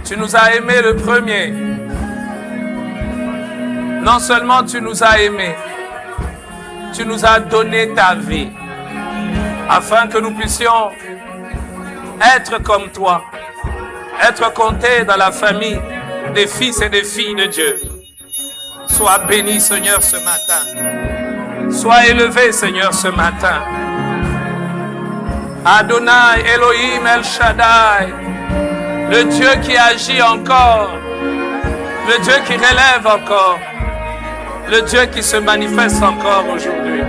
Tu nous as aimés le premier. Non seulement tu nous as aimés, tu nous as donné ta vie afin que nous puissions être comme toi, être comptés dans la famille des fils et des filles de Dieu. Sois béni, Seigneur, ce matin. Sois élevé, Seigneur, ce matin. Adonai, Elohim, El Shaddai, le Dieu qui agit encore, le Dieu qui relève encore, le Dieu qui se manifeste encore aujourd'hui,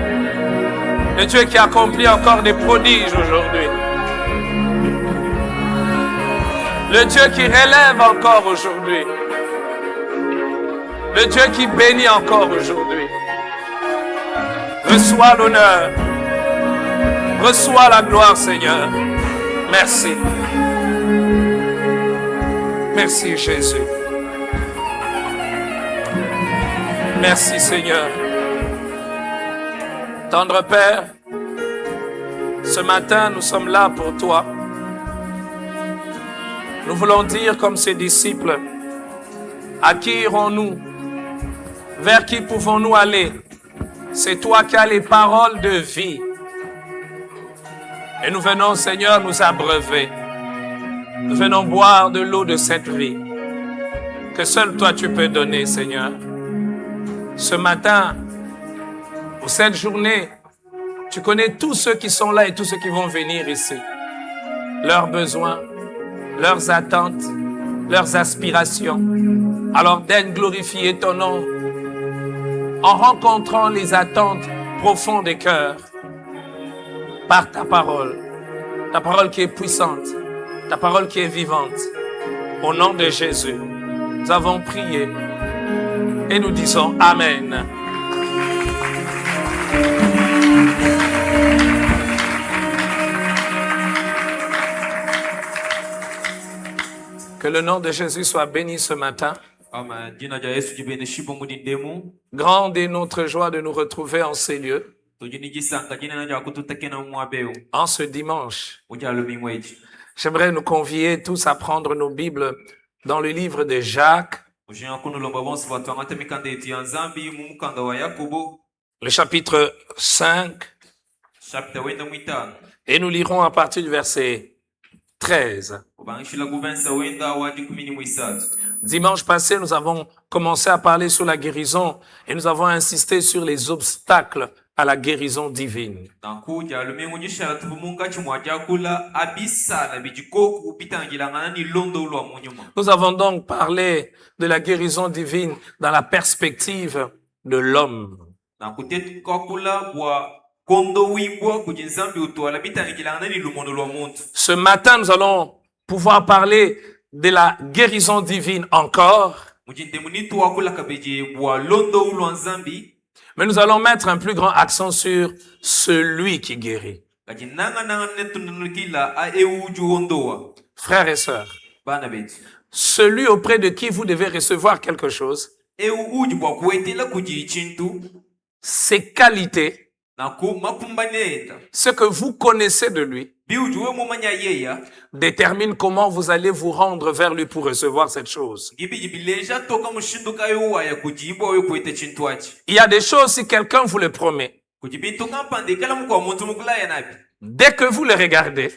le Dieu qui accomplit encore des prodiges aujourd'hui, le Dieu qui relève encore aujourd'hui, le Dieu qui bénit encore aujourd'hui. Reçois l'honneur, reçois la gloire, Seigneur. Merci. Merci, Jésus. Merci, Seigneur. Tendre Père, ce matin, nous sommes là pour toi. Nous voulons dire comme ces disciples, à qui irons-nous? Vers qui pouvons-nous aller? C'est toi qui as les paroles de vie. Et nous venons, Seigneur, nous abreuver. Nous venons boire de l'eau de cette vie que seul toi tu peux donner, Seigneur. Ce matin, pour cette journée, tu connais tous ceux qui sont là et tous ceux qui vont venir ici. Leurs besoins, leurs attentes, leurs aspirations. Alors daigne glorifier ton nom en rencontrant les attentes profondes des cœurs par ta parole qui est puissante, ta parole qui est vivante. Au nom de Jésus, nous avons prié et nous disons Amen. Que le nom de Jésus soit béni ce matin. Grande est notre joie de nous retrouver en ces lieux. En ce dimanche, j'aimerais nous convier tous à prendre nos Bibles dans le livre de Jacques, le chapitre 5, et nous lirons à partir du verset 13. Dimanche passé, nous avons commencé à parler sur la guérison et nous avons insisté sur les obstacles à la guérison divine. Nous avons donc parlé de la guérison divine dans la perspective de l'homme. Ce matin, nous allons pouvoir parler de la guérison divine encore. Mais nous allons mettre un plus grand accent sur celui qui guérit. Frères et sœurs, celui auprès de qui vous devez recevoir quelque chose, ses qualités, ce que vous connaissez de lui, détermine comment vous allez vous rendre vers lui pour recevoir cette chose. Il y a des choses, si quelqu'un vous le promet, dès que vous le regardez,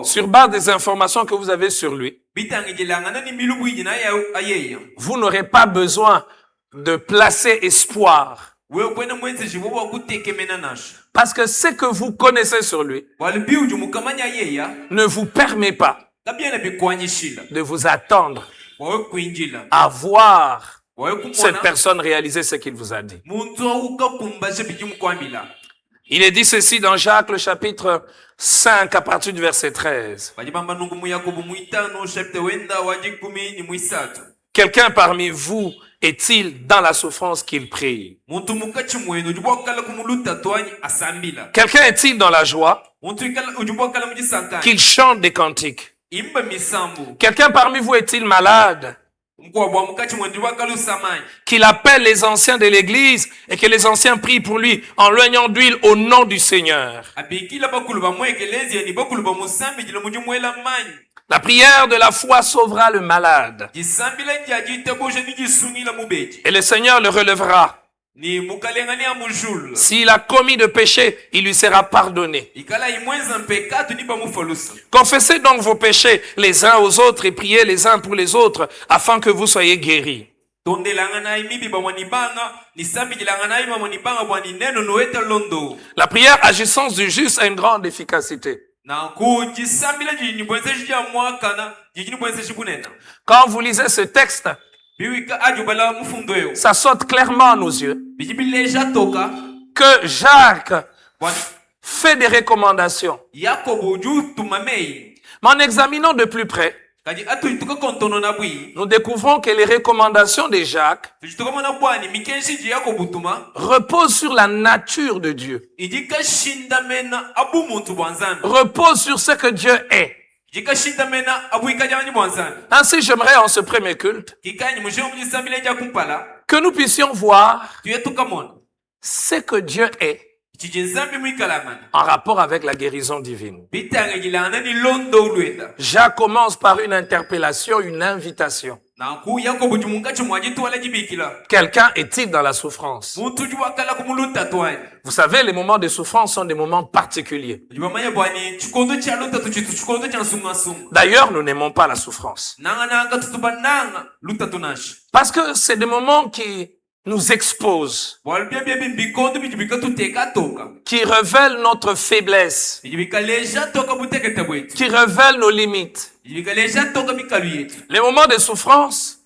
sur base des informations que vous avez sur lui, vous n'aurez pas besoin de placer espoir. Parce que ce que vous connaissez sur lui ne vous permet pas de vous attendre à voir cette personne réaliser ce qu'il vous a dit. Il est dit ceci dans Jacques, le chapitre 5, à partir du verset 13. Quelqu'un parmi vous est-il dans la souffrance qu'il prie? Quelqu'un est-il dans la joie qu'il chante des cantiques? Quelqu'un parmi vous est-il malade qu'il appelle les anciens de l'église et que les anciens prient pour lui en l'oignant d'huile au nom du Seigneur? La prière de la foi sauvera le malade. Et le Seigneur le relèvera. S'il a commis de péché, il lui sera pardonné. Confessez donc vos péchés les uns aux autres et priez les uns pour les autres afin que vous soyez guéris. La prière agissance du juste a une grande efficacité. Quand vous lisez ce texte, ça saute clairement à nos yeux que Jacques fait des recommandations. Mais en examinant de plus près, nous découvrons que les recommandations de Jacques reposent sur la nature de Dieu. Reposent sur ce que Dieu est. Ainsi, j'aimerais en ce premier culte que nous puissions voir ce que Dieu est en rapport avec la guérison divine. Jacques commence par une interpellation, une invitation. Quelqu'un est-il dans la souffrance? Vous savez, les moments de souffrance sont des moments particuliers. D'ailleurs, nous n'aimons pas la souffrance. Parce que c'est des moments qui nous exposent, qui révèlent notre faiblesse, qui révèlent nos limites. Les moments de souffrance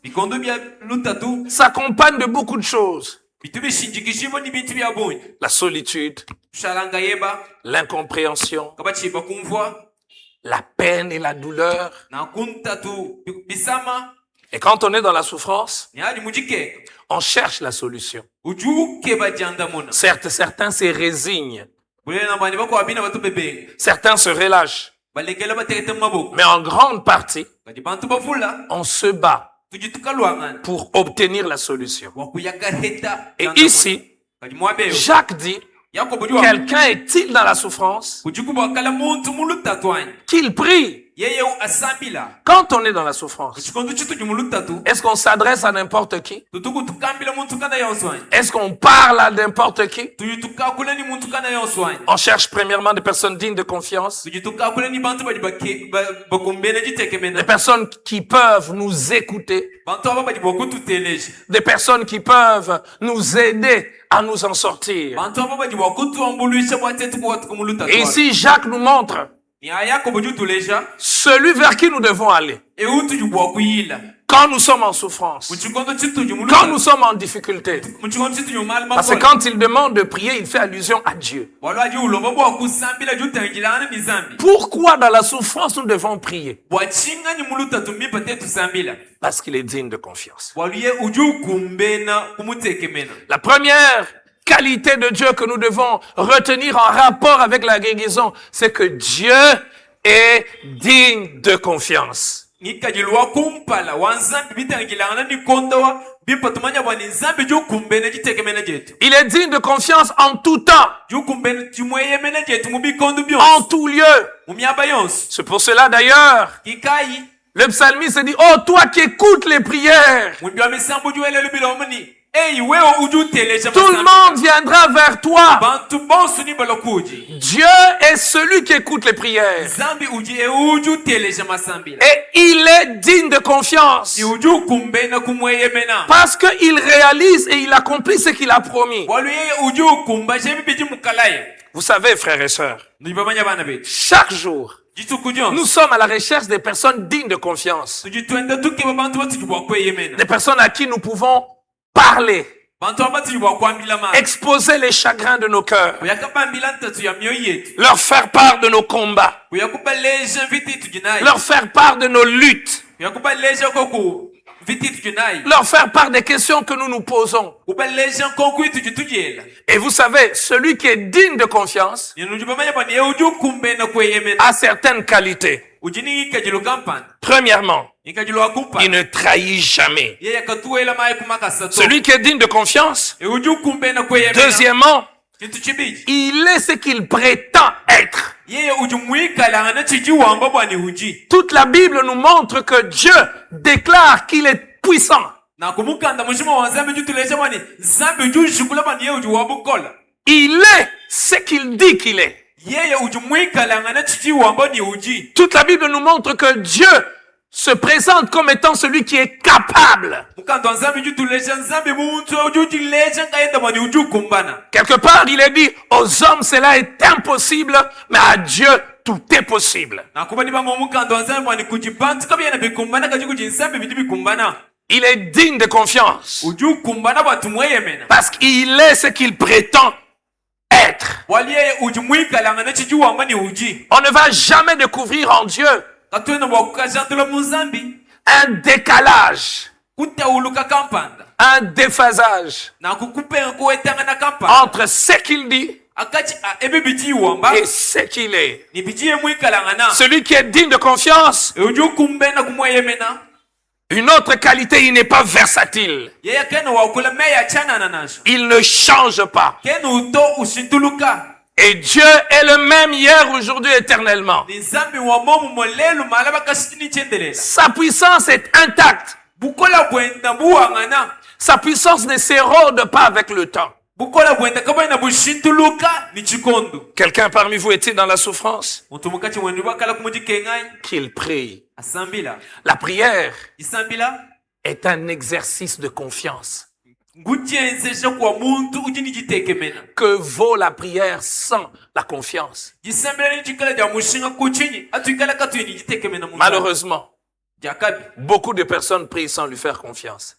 s'accompagnent de beaucoup de choses. La solitude, l'incompréhension, la peine et la douleur. Et quand on est dans la souffrance, on cherche la solution. Certes, certains se résignent. Certains se relâchent. Mais en grande partie, on se bat pour obtenir la solution. Et ici, Jacques dit, quelqu'un est-il dans la souffrance? Qu'il prie. Quand on est dans la souffrance, est-ce qu'on s'adresse à n'importe qui? Est-ce qu'on parle à n'importe qui? On cherche premièrement des personnes dignes de confiance, des personnes qui peuvent nous écouter, des personnes qui peuvent nous aider à nous en sortir. Et ici, Jacques nous montre celui vers qui nous devons aller. Quand nous sommes en souffrance, quand nous sommes en difficulté. Parce que quand il demande de prier, il fait allusion à Dieu. Pourquoi dans la souffrance nous devons prier? Parce qu'il est digne de confiance. La première qualité de Dieu que nous devons retenir en rapport avec la guérison, c'est que Dieu est digne de confiance. Il est digne de confiance en tout temps, en tout lieu. C'est pour cela d'ailleurs, le psalmiste dit, oh toi qui écoutes les prières, tout le monde viendra vers toi. Dieu est celui qui écoute les prières. Et il est digne de confiance. Parce qu'il réalise et il accomplit ce qu'il a promis. Vous savez, frères et sœurs, chaque jour, nous sommes à la recherche des personnes dignes de confiance. Des personnes à qui nous pouvons parler, exposer les chagrins de nos cœurs, leur faire part de nos combats, leur faire part de nos luttes, leur faire part des questions que nous nous posons. Et vous savez, celui qui est digne de confiance a certaines qualités. Premièrement, il ne trahit jamais. Celui qui est digne de confiance, deuxièmement, Kintu chibi. Il est ce qu'il prétend être. Yeye ujumuikala na chijiwamba bwani uji. Toute la Bible nous montre que Dieu déclare qu'il est puissant. Na kumukanda mushimo wa Nzambe jutulesha bwani Nzambe jushukula bwani yeye ujuwabukola. Il est ce qu'il dit qu'il est. Yeye ujumuikala na chijiwamba ni uji. Toute la Bible nous montre que Dieu se présente comme étant celui qui est capable. Quelque part, il est dit, aux hommes cela est impossible, mais à Dieu tout est possible. Il est digne de confiance. Parce qu'il est ce qu'il prétend être. On ne va jamais découvrir en Dieu un décalage, un déphasage entre ce qu'il dit et ce qu'il est. Celui qui est digne de confiance, une autre qualité, il n'est pas versatile. Il ne change pas. Et Dieu est le même hier, aujourd'hui, éternellement. Sa puissance est intacte. Sa puissance ne s'érode pas avec le temps. Quelqu'un parmi vous est-il dans la souffrance? Qu'il prie. La prière est un exercice de confiance. Que vaut la prière sans la confiance? Malheureusement, beaucoup de personnes prient sans lui faire confiance.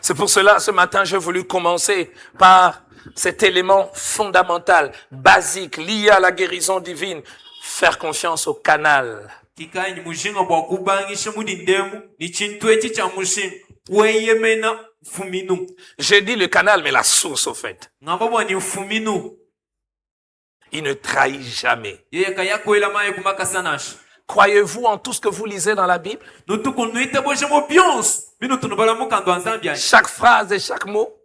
C'est pour cela, ce matin, j'ai voulu commencer par cet élément fondamental, basique, lié à la guérison divine. Faire confiance au canal. J'ai dit le canal, mais la source, au fait. Il ne trahit jamais. Croyez-vous en tout ce que vous lisez dans la Bible? Chaque phrase et chaque mot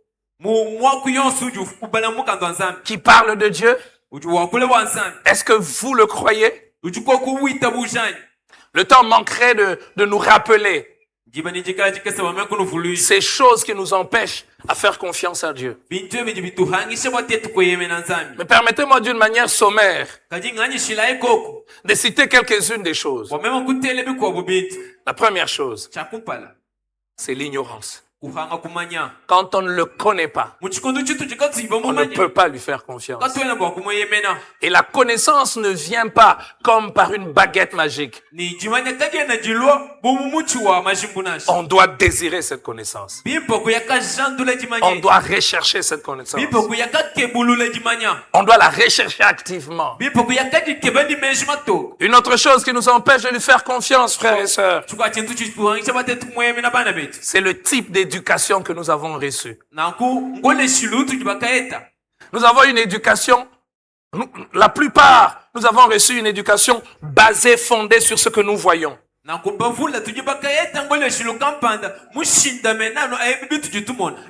qui parle de Dieu, est-ce que vous le croyez? Le temps manquerait de nous rappeler ces choses qui nous empêchent à faire confiance à Dieu. Mais permettez-moi d'une manière sommaire de citer quelques-unes des choses. La première chose, c'est l'ignorance. Quand on ne le connaît pas, on ne peut pas lui faire confiance. Et la connaissance ne vient pas comme par une baguette magique. On doit désirer cette connaissance. On doit rechercher cette connaissance. On doit la rechercher activement. Une autre chose qui nous empêche de lui faire confiance, frères et sœurs, c'est le type d'éducation que nous avons reçue. Nous avons une éducation, la plupart, nous avons reçu une éducation basée, fondée sur ce que nous voyons.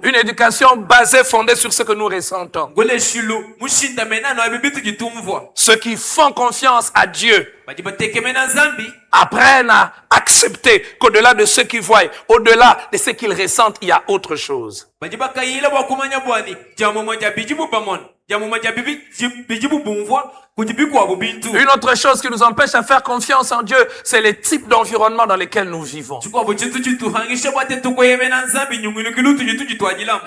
Une éducation basée, fondée sur ce que nous ressentons. Ceux qui font confiance à Dieu apprennent à accepter qu'au-delà de ce qu'ils voient, au-delà de ce qu'ils ressentent, il y a autre chose. Une autre chose qui nous empêche à faire confiance en Dieu, c'est le type d'environnement dans lequel nous vivons.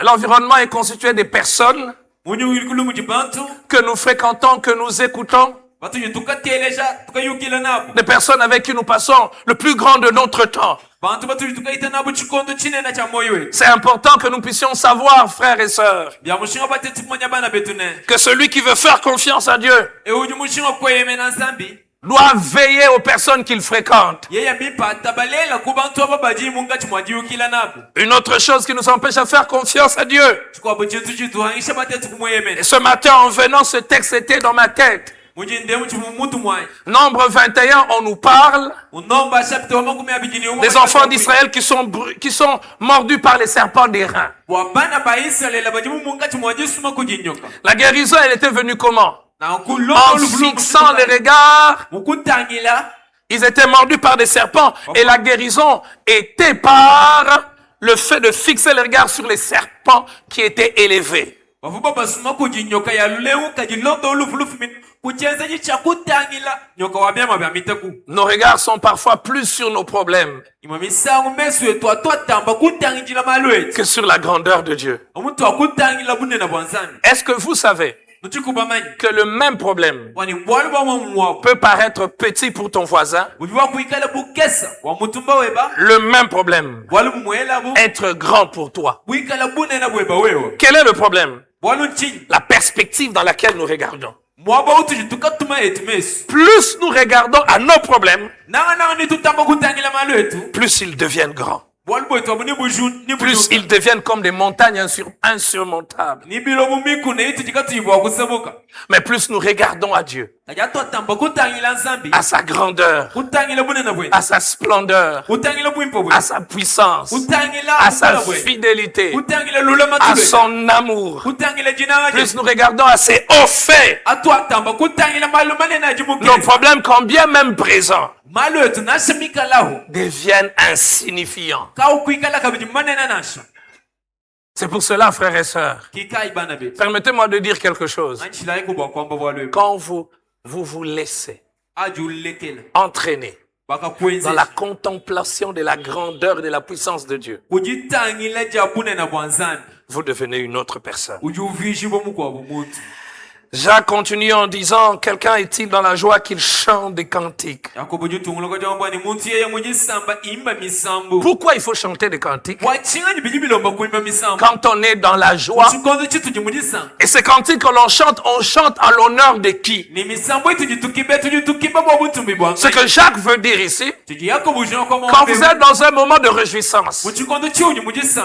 L'environnement est constitué de personnes que nous fréquentons, que nous écoutons, des personnes avec qui nous passons le plus grand de notre temps. C'est important que nous puissions savoir, frères et sœurs, que celui qui veut faire confiance à Dieu doit veiller aux personnes qu'il fréquente. Une autre chose qui nous empêche à faire confiance à Dieu. Et ce matin, en venant, ce texte était dans ma tête. Nombre 21, on nous parle des enfants d'Israël qui sont mordus par les serpents des reins. La guérison, elle était venue comment? En fixant les regards, ils étaient mordus par des serpents et la guérison était par le fait de fixer les regards sur les serpents qui étaient élevés. Nos regards sont parfois plus sur nos problèmes que sur la grandeur de Dieu. Est-ce que vous savez que le même problème peut paraître petit pour ton voisin, le même problème être grand pour toi? Quel est le problème? La perspective dans laquelle nous regardons. Plus nous regardons à nos problèmes, plus ils deviennent grands. Plus ils deviennent comme des montagnes insurmontables. Mais plus nous regardons à Dieu, à sa grandeur, à sa splendeur, à sa puissance, à sa fidélité, à son amour, plus nous regardons à ses hauts faits, nos problèmes, combien même présents, deviennent insignifiants. C'est pour cela, frères et sœurs, permettez-moi de dire quelque chose. Quand vous laissez entraîner dans la contemplation de la grandeur et de la puissance de Dieu, vous devenez une autre personne. Jacques continue en disant, quelqu'un est-il dans la joie qu'il chante des cantiques? Pourquoi il faut chanter des cantiques? Quand on est dans la joie, et ces cantiques que l'on chante à l'honneur de qui? Ce que Jacques veut dire ici, quand vous êtes dans un moment de réjouissance,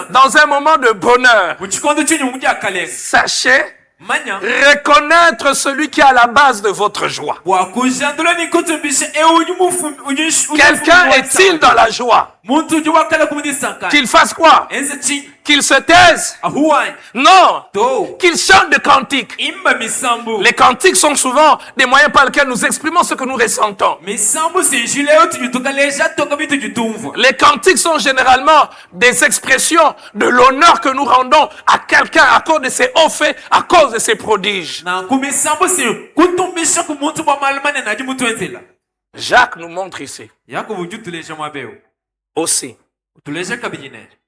dans un moment de bonheur, sachez reconnaître celui qui est à la base de votre joie. Quelqu'un est-il dans la joie? Qu'il fasse quoi? Qu'il se taise? Non! Qu'il chante des cantiques. Les cantiques sont souvent des moyens par lesquels nous exprimons ce que nous ressentons. Les cantiques sont généralement des expressions de l'honneur que nous rendons à quelqu'un à cause de ses hauts faits, à cause de ses prodiges. Jacques nous montre ici aussi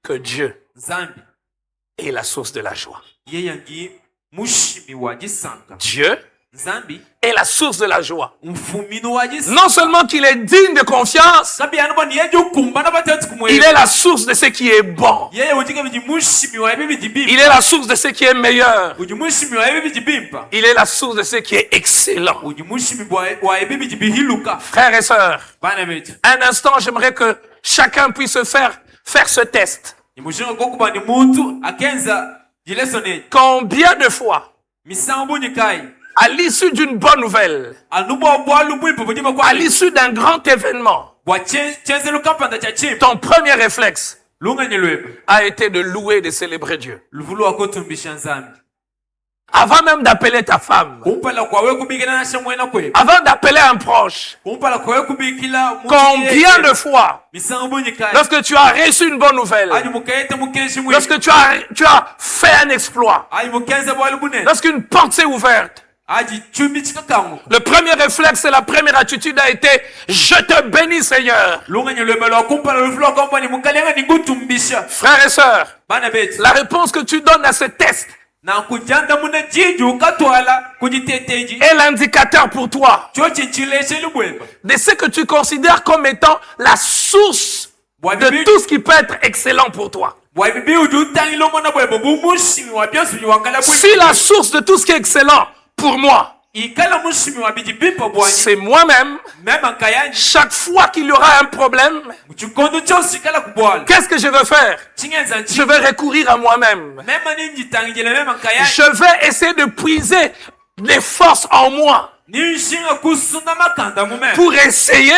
que Dieu est la source de la joie. Dieu est la source de la joie. Non seulement qu'il est digne de confiance, il est la source de ce qui est bon. Il est la source de ce qui est meilleur. Il est la source de ce qui est excellent. Frères et sœurs, un instant, j'aimerais que chacun puisse faire ce test. Combien de fois, à l'issue d'une bonne nouvelle, à l'issue d'un grand événement, ton premier réflexe a été de louer et de célébrer Dieu? Avant même d'appeler ta femme, avant d'appeler un proche, combien de fois, lorsque tu as reçu une bonne nouvelle, lorsque tu as fait un exploit, lorsqu'une porte s'est ouverte, le premier réflexe et la première attitude a été « Je te bénis, Seigneur ». Frères et sœurs, la réponse que tu donnes à ce test est l'indicateur pour toi de ce que tu considères comme étant la source de tout ce qui peut être excellent pour toi. Si la source de tout ce qui est excellent pour moi, c'est moi-même, chaque fois qu'il y aura un problème, qu'est-ce que je veux faire? Je vais recourir à moi-même. Je vais essayer de puiser les forces en moi Nishinga kusunda makanda mume. pour essayer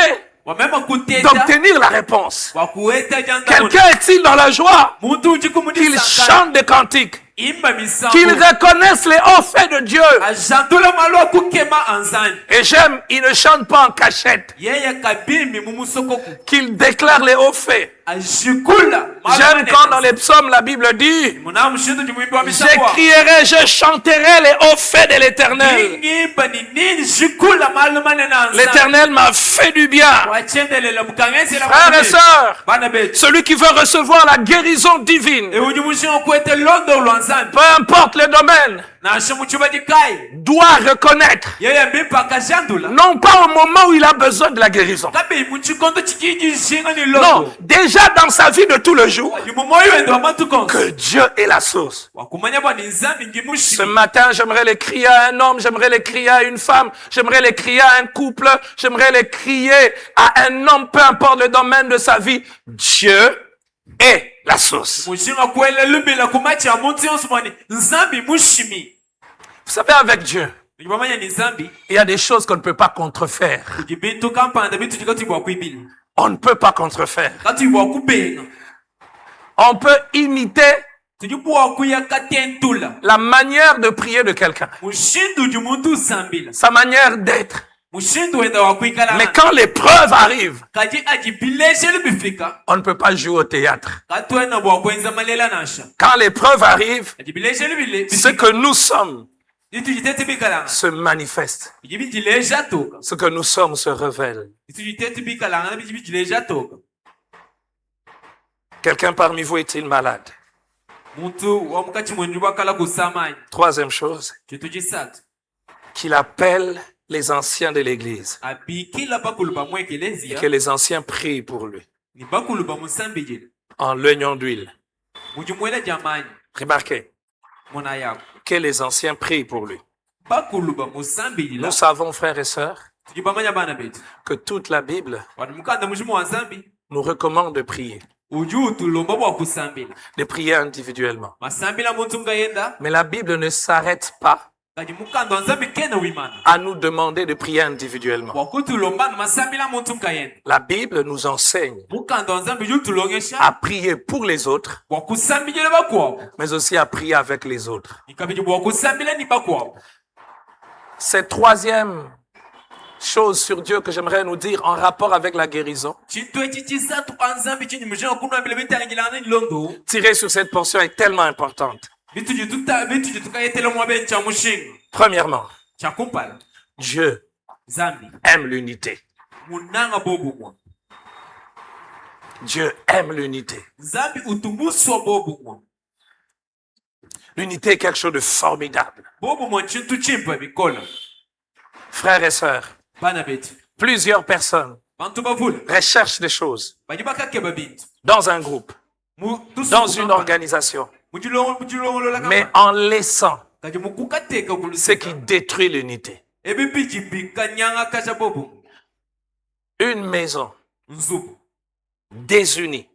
Wamema kuteta. d'obtenir la réponse. Wakueta janda. Quelqu'un est-il dans la joie Muntu ujikumuni qu'il sankara. chante des cantiques, Imba misambo. qu'il reconnaisse les hauts faits de Dieu? Ajandula malo kukema anzani. Et j'aime, il ne chante pas en cachette, Yeye kabimi mumusoko. qu'il déclare les hauts faits. Ajikula. J'aime quand dans les psaumes la Bible dit: Muna mshindu jimwimbi wa misabwa. j'écrierai, je chanterai les hauts faits de l'Éternel. Ingimba ni nini jikula malo manena anzani. L'Éternel m'a fait du bien. Wachendelela mukangezi la Frères et sœurs, Bana betu. celui qui veut recevoir la guérison divine, E ujimushinga kuete londo lwanzani. peu importe le domaine, Na ashimu chuba dikai. doit reconnaître, Yeye mbipa kajandula. non pas au moment où il a besoin de la guérison. Kabe muchikondo chikiji shinga ni Non, londo. déjà dans sa vie de tous les jours, Yumoyo endo amatukonso. que Dieu est la source. Wakumanya bwa nzambi Ce ngimushimi. matin, j'aimerais les crier à un homme, j'aimerais les crier à une femme, j'aimerais les crier à un couple, j'aimerais les crier à un homme, peu importe le domaine de sa vie. Dieu est la source. Mushinga kwele lubila kumachi amuntu yonso mwani nzambi mushimi. Vous savez, avec Dieu, Nibamanya ni nzambi. il y a des choses qu'on ne peut pas contrefaire. Kujibintu kampanda bitu jikati bwa kuibili. On ne peut pas contrefaire. Kati bwa kubenga. On peut imiter Tujibwa kuya katentula. la manière de prier de quelqu'un, Mushindu jumuntu zambila. sa manière d'être. Mushindu enda wakuikala. Mais quand l'épreuve arrive, Kaji ajibileshe lubifika. on ne peut pas jouer au théâtre. Katwena bwa kwenza malela nasha. Quand l'épreuve arrive, Ajibileshe lubile. ce que nous sommes Itu jitete bikala. se manifeste. Jibijileja toka. Ce que nous sommes se révèle. Itu jitete bikala ngana bijibijileja toka. Quelqu'un parmi vous est-il malade? Muntu wa mukati mwenju bakala kusamanya. Troisième chose, Chitu chisatu. qu'il appelle les anciens de l'église. Abikila bakulu ba Et mwekelezia. que les anciens prient pour lui. Ni bakulu ba musambi jile. En l'oignon d'huile. Mujimwele jamani. Remarquez Mona yako. que les anciens prient pour lui. Bakulu ba musambi jila. Nous savons, frères et sœurs, Tujibamanya bana betu. que toute la Bible Wanu mukanda mujimu wa zambi. nous recommande de prier. Uju tulomba bwa kusambila. De prier individuellement. Masambila muntu ngayenda. Mais la Bible ne s'arrête pas Kaji mukanda wa zambi kena wimana. à nous demander de prier individuellement. Wakutulomba masambila muntu ngayenda. La Bible nous enseigne Mukanda wa zambi ju tulongesha. à prier pour les autres, Wakusambila bakwabo. mais aussi à prier avec les autres. Ikabiji bwa kusambila ni bakwabo. Cette troisième chose sur Dieu que j'aimerais nous dire en rapport avec la guérison, Chintu echi chisatu anzambi chini mujinga kuna bile bitangilana ni londo. tirée sur cette portion est tellement importante. Bitu jituka yetele mwa bencha mushinga. Premièrement, Chakumpala. Dieu Zambi. aime l'unité. Munanga bobu mwa. Dieu aime l'unité. Zambi utumuswa bobu mwa. L'unité est quelque chose de formidable. Bobu mwa chintu chimpa bikola. Frères et sœurs, Bana betu. plusieurs personnes Bantu bavula. recherchent des choses Bajibaka keba bintu. dans un groupe, dans une organisation, Mujilongo la kama. mais en laissant Kaji mukukateka ce kulusika. qui détruit l'unité. Ebi biji bika nyanga kasha bobu. Une maison Nzubu. désunie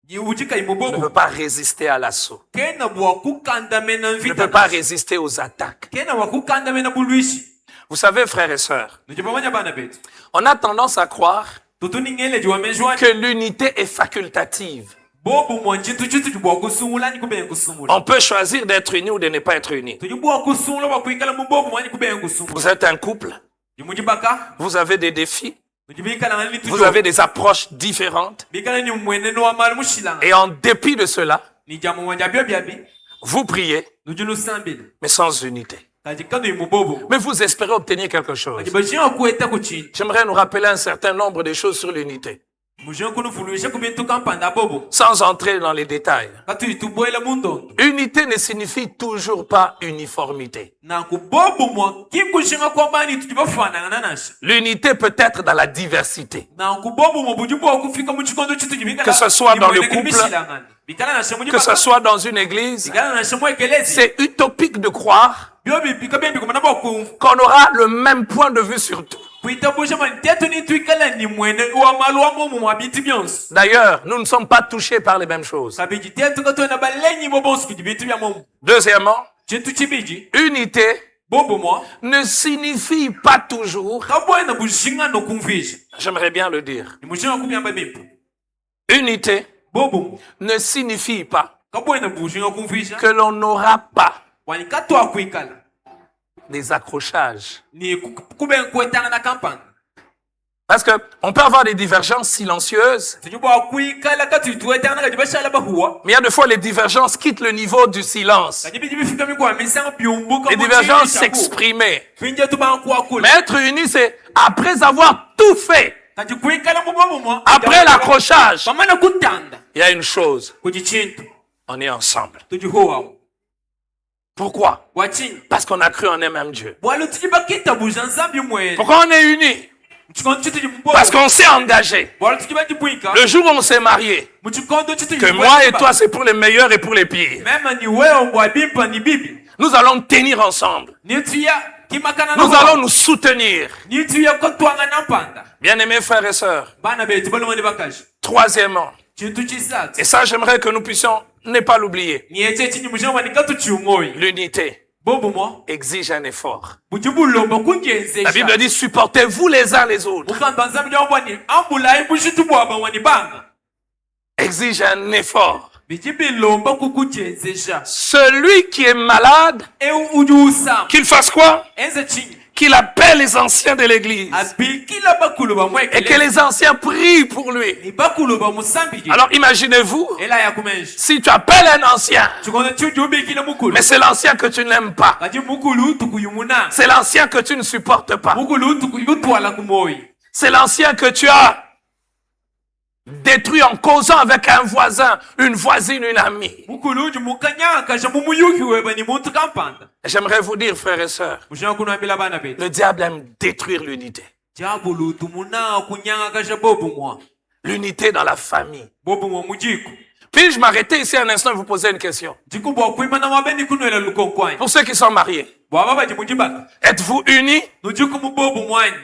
Ji ujika imu ne bobu. peut pas résister à l'assaut, Kena bwa kukanda mena ne vita. peut pas résister aux attaques. Kena wakukanda mena buluishi. Vous savez, frères et sœurs, Nijibamanya bana betu. on a tendance à croire Tutuni ngele jiwa mejwani. que l'unité est facultative. Bobu mwa chintu chitu jibwa kusungula ni kubenga kusungula. On peut choisir d'être uni ou de ne pas être uni. Tujibwa kusungula kwa kuikala mu bobu mwa ni kubenga kusungula. Vous êtes un couple, Jimujibaka. vous avez des défis, Tujibika na ngani vous avez des approches différentes. Bikala ni mwenendo wa malu mushilanga. Et en dépit de cela, Ni jamu wanja biabi. vous priez, Nujunu sambili. mais sans unité. Kaji kando imu bobu. Mais vous espérez obtenir quelque chose. Ajibajia kueta kuchini. J'aimerais nous rappeler un certain nombre de choses sur l'unité, Mujia kunu fuluisha kubintu kampanda bobu. sans entrer dans les détails. Katu ituboela mundo. Unité ne signifie toujours pas uniformité. Na kubobu mwa kikushinga kwa bani tujibafana nanashi. L'unité peut être dans la diversité. Na kubobu mwa bujubu wa kufika muchikondo chitu jibika. Que ce soit dans le couple, Bikala na shemu que ce soit dans une église, Bikala na shemu ekelezi. c'est utopique de croire Biobi bika bembi kumana ba ku. qu'on aura le même point de vue sur tout. Kuita bosha man tetu ni tuikala ni mwene wa malu wa mumu mwa binti byons. D'ailleurs, nous ne sommes pas touchés par les mêmes choses. Kabiji tetu kato na balenyi bobonsu kujibintu bya mumu. Deuxièmement, Chintu chibiji. unité bobo moi ne signifie pas toujours, kabwana bushinga no kumvisha j'aimerais bien le dire, ni mushinga kubyamba bimpo unité bobo ne signifie pas kabwana bushinga kumvisha que l'on n'aura pas wani katwa kuikala des accrochages. ni kuben kwetana na kampanga Parce qu'on peut avoir des divergences silencieuses, tujibwa kuikala katu tuetana kajibashala bahuwa mais il y a des fois les divergences quittent le niveau du silence. kajibi bifika mikwa misanga byumbuka Les divergences s'exprimer. finje tuba kwa kula Mais être uni, c'est après avoir tout fait, kaji kuikala mu bobo moi après l'accrochage, pamana kutanda il y a une chose, kujichintu on est ensemble. tujihowa Pourquoi? wachini Parce qu'on a cru en un même Dieu. bwalo tujiba kitabu janzambi mwele Pourquoi on est unis? mchikondo chitu jimbobo Parce qu'on s'est engagé. bwalo tujiba jibwika Le jour où on s'est marié, mchikondo chitu que moi et toi, c'est pour les meilleurs et pour les pires. même ni wewe mbwa bimpa ni bibi Nous allons tenir ensemble. ni tuya kimakana Nous allons nous soutenir. ni tuya kotwanga na mpanda Bien-aimés frères et sœurs, bana betu balo mwende bakaji troisièmement, chintu chisatu et ça j'aimerais que nous puissions ne pas l'oublier, ni eche chini mushamba ni katu chiungoi l'unité bobo mo exige un effort. bujibulomba kunjenzesha La Bible dit supportez-vous les uns les autres. mukamba nzambi jawani ambula ibushitu bwaba wani banga Exige un effort. bijibilomba kukujenzesha Celui qui est malade, e ujusa qu'il fasse quoi? enze chini Qu'il appelle les anciens de l'église abikila bakulu ba et que mwekele les anciens prient pour lui. ni bakulu ba musambi ji Alors imaginez-vous, ela ya kumenshi si tu appelles un ancien, chikondo chuju bikila mukulu mais c'est l'ancien que tu n'aimes pas, kaji mukulu tukuyumuna c'est l'ancien que tu ne supportes pas, mukulu tukuyutwala kumoyi c'est l'ancien que tu as détruit en causant avec un voisin, une voisine, une amie. mukulu jumukanya kasha mumuyuki weba ni muntu kampanda J'aimerais vous dire, frères et sœurs, mushanga kunambila bana betu le diable aime détruire l'unité. jabulu tumuna kunyanga kasha bobu mwa L'unité dans la famille. bobu mwa mujiku Puis-je m'arrêter ici un instant et vous poser une question? jiku bwa kuimana mabeni kunwela lukonkwani Pour ceux qui sont mariés, bwa baba jimujibaka êtes-vous unis? nujiku mubobu mwani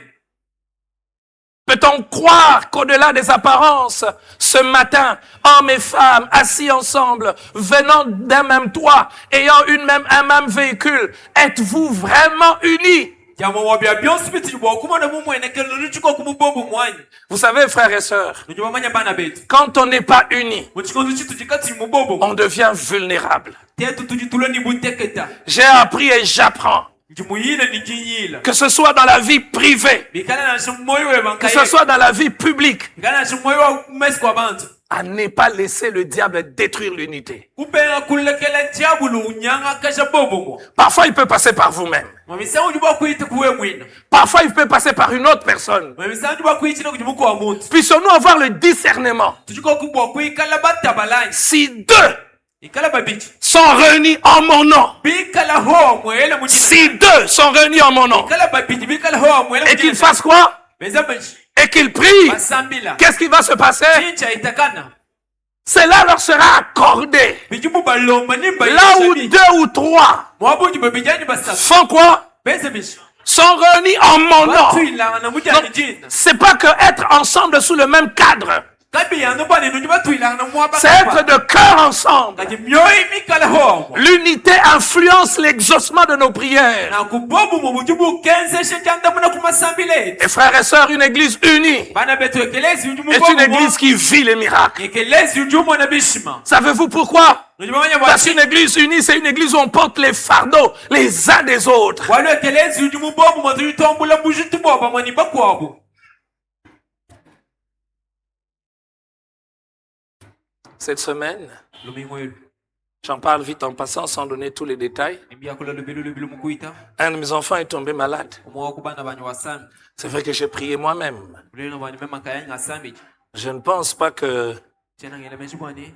Peut-on croire qu'au-delà des apparences, ce matin, hommes et femmes assis ensemble, venant d'un même toit, ayant un même véhicule, êtes-vous vraiment unis? jamo wabia bionsi biti bwa kumana mumwene kelo nuchiko kumubobu mwani Vous savez, frères et sœurs, nujibamanya bana betu quand on n'est pas unis, muchikondo chitu jikati mubobu on devient vulnérable. tetu tujitulo ni bunteketa J'ai appris et j'apprends, njimuyile ni jinyila que ce soit dans la vie privée, bikala na shimoyo we que bankaye ce soit dans la vie publique, bikala na shimoyo wa mesi kwa bantu à ne pas laisser le diable détruire l'unité. kupenga kulekela jabulu unyanga kasha bobu mwa Parfois, il peut passer par vous-même. mamisango jibwa kuite kuwe mwina Parfois, il peut passer par une autre personne. mamisango jibwa kuichina kujimuko wa muntu Puissions-nous avoir le discernement. tujiko kubwa kuikala batabalanyi Si deux ikala babichi sont réunis en mon nom, bikala ho mwele mujina si deux sont réunis en mon nom, ikala babichi bikala ho mwele et qu'ils fassent quoi? beza bachi Et qu'ils prient, basambila qu'est-ce qui va se passer? chincha itakana Cela leur sera accordé. bijibu balomba nimba Là où deux ou trois mwabuji babijani basa font quoi? beza bichi Sont réunis en mon nom. batu ilanga na mujani jina C'est pas que être ensemble sous le même cadre. kabi yanu bani nuji batu ilanga na mwaba C'est être de cœur ensemble. kaji myoi mikala ho L'unité influence l'exaucement de nos prières. na kubobu mu bujibu kenze shekanda muna kumasambile Et frères et sœurs, une église unie bana betu ekelezi ujumu est une église qui vit les miracles. ekelezi ujumu na bishima Savez-vous pourquoi? nuji bamanya Parce bwachi qu'une église unie, c'est une église où on porte les fardeaux les uns des autres. walo ekelezi ujumu bobu matu itombula bujitu boba mwani bakwabu Cette semaine, lumingo j'en parle vite en passant sans donner tous les détails. imbia kula lubilu mukuita Un de mes enfants est tombé malade. umwa kubana banyu wasambi C'est vrai que j'ai prié moi-même. uleno banyu mema kayanga sambi Je ne pense pas que tena ngene meshi bwani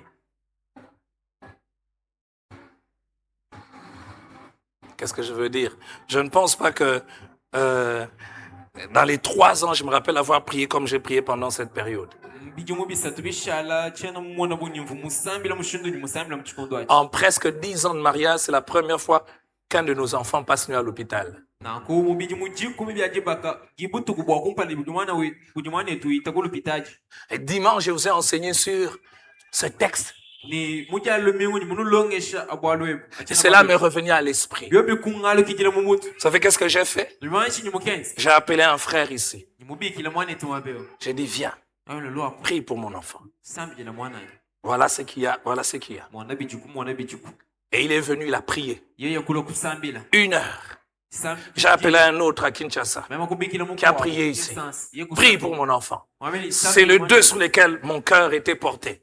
qu'est-ce que je veux dire? Je ne pense pas que dans les 3 ans, je me rappelle avoir prié comme j'ai prié pendant cette période. bijumu bisatu bishala tena mumona bunyumvu musambila mushindu ni musambila mchikondo achi En presque 10 ans de mariage, c'est la première fois qu'un de nos enfants passe nuit à l'hôpital. na ko mu bijumu jikumi byajibaka gibutu kubwa kumpali bujumana etu itakulu pitaji Et dimanche, je vous ai enseigné sur ce texte ni mujalo mingu ni munulongesha abwalwe. Et cela m'est revenu à l'esprit. Byobi kungalo kijila mumutu. Vous savez qu'est-ce que j'ai fait? Limanchi ni mukenzi. J'ai appelé un frère ici. Ni mubiki la mwana tumabeo. J'ai dit, viens, Ayo lo akwa. prie pour mon enfant. Sambi na mwana. Voilà ce qu'il y a, voilà ce qu'il y a. Mwana bijuku. Et il est venu, il a prié. Yeye kulo kusambila. 1 heure. J'ai appelé un autre à Kinshasa qui a prié ici. Prie pour mon enfant. C'est les deux sur lesquels mon cœur était porté.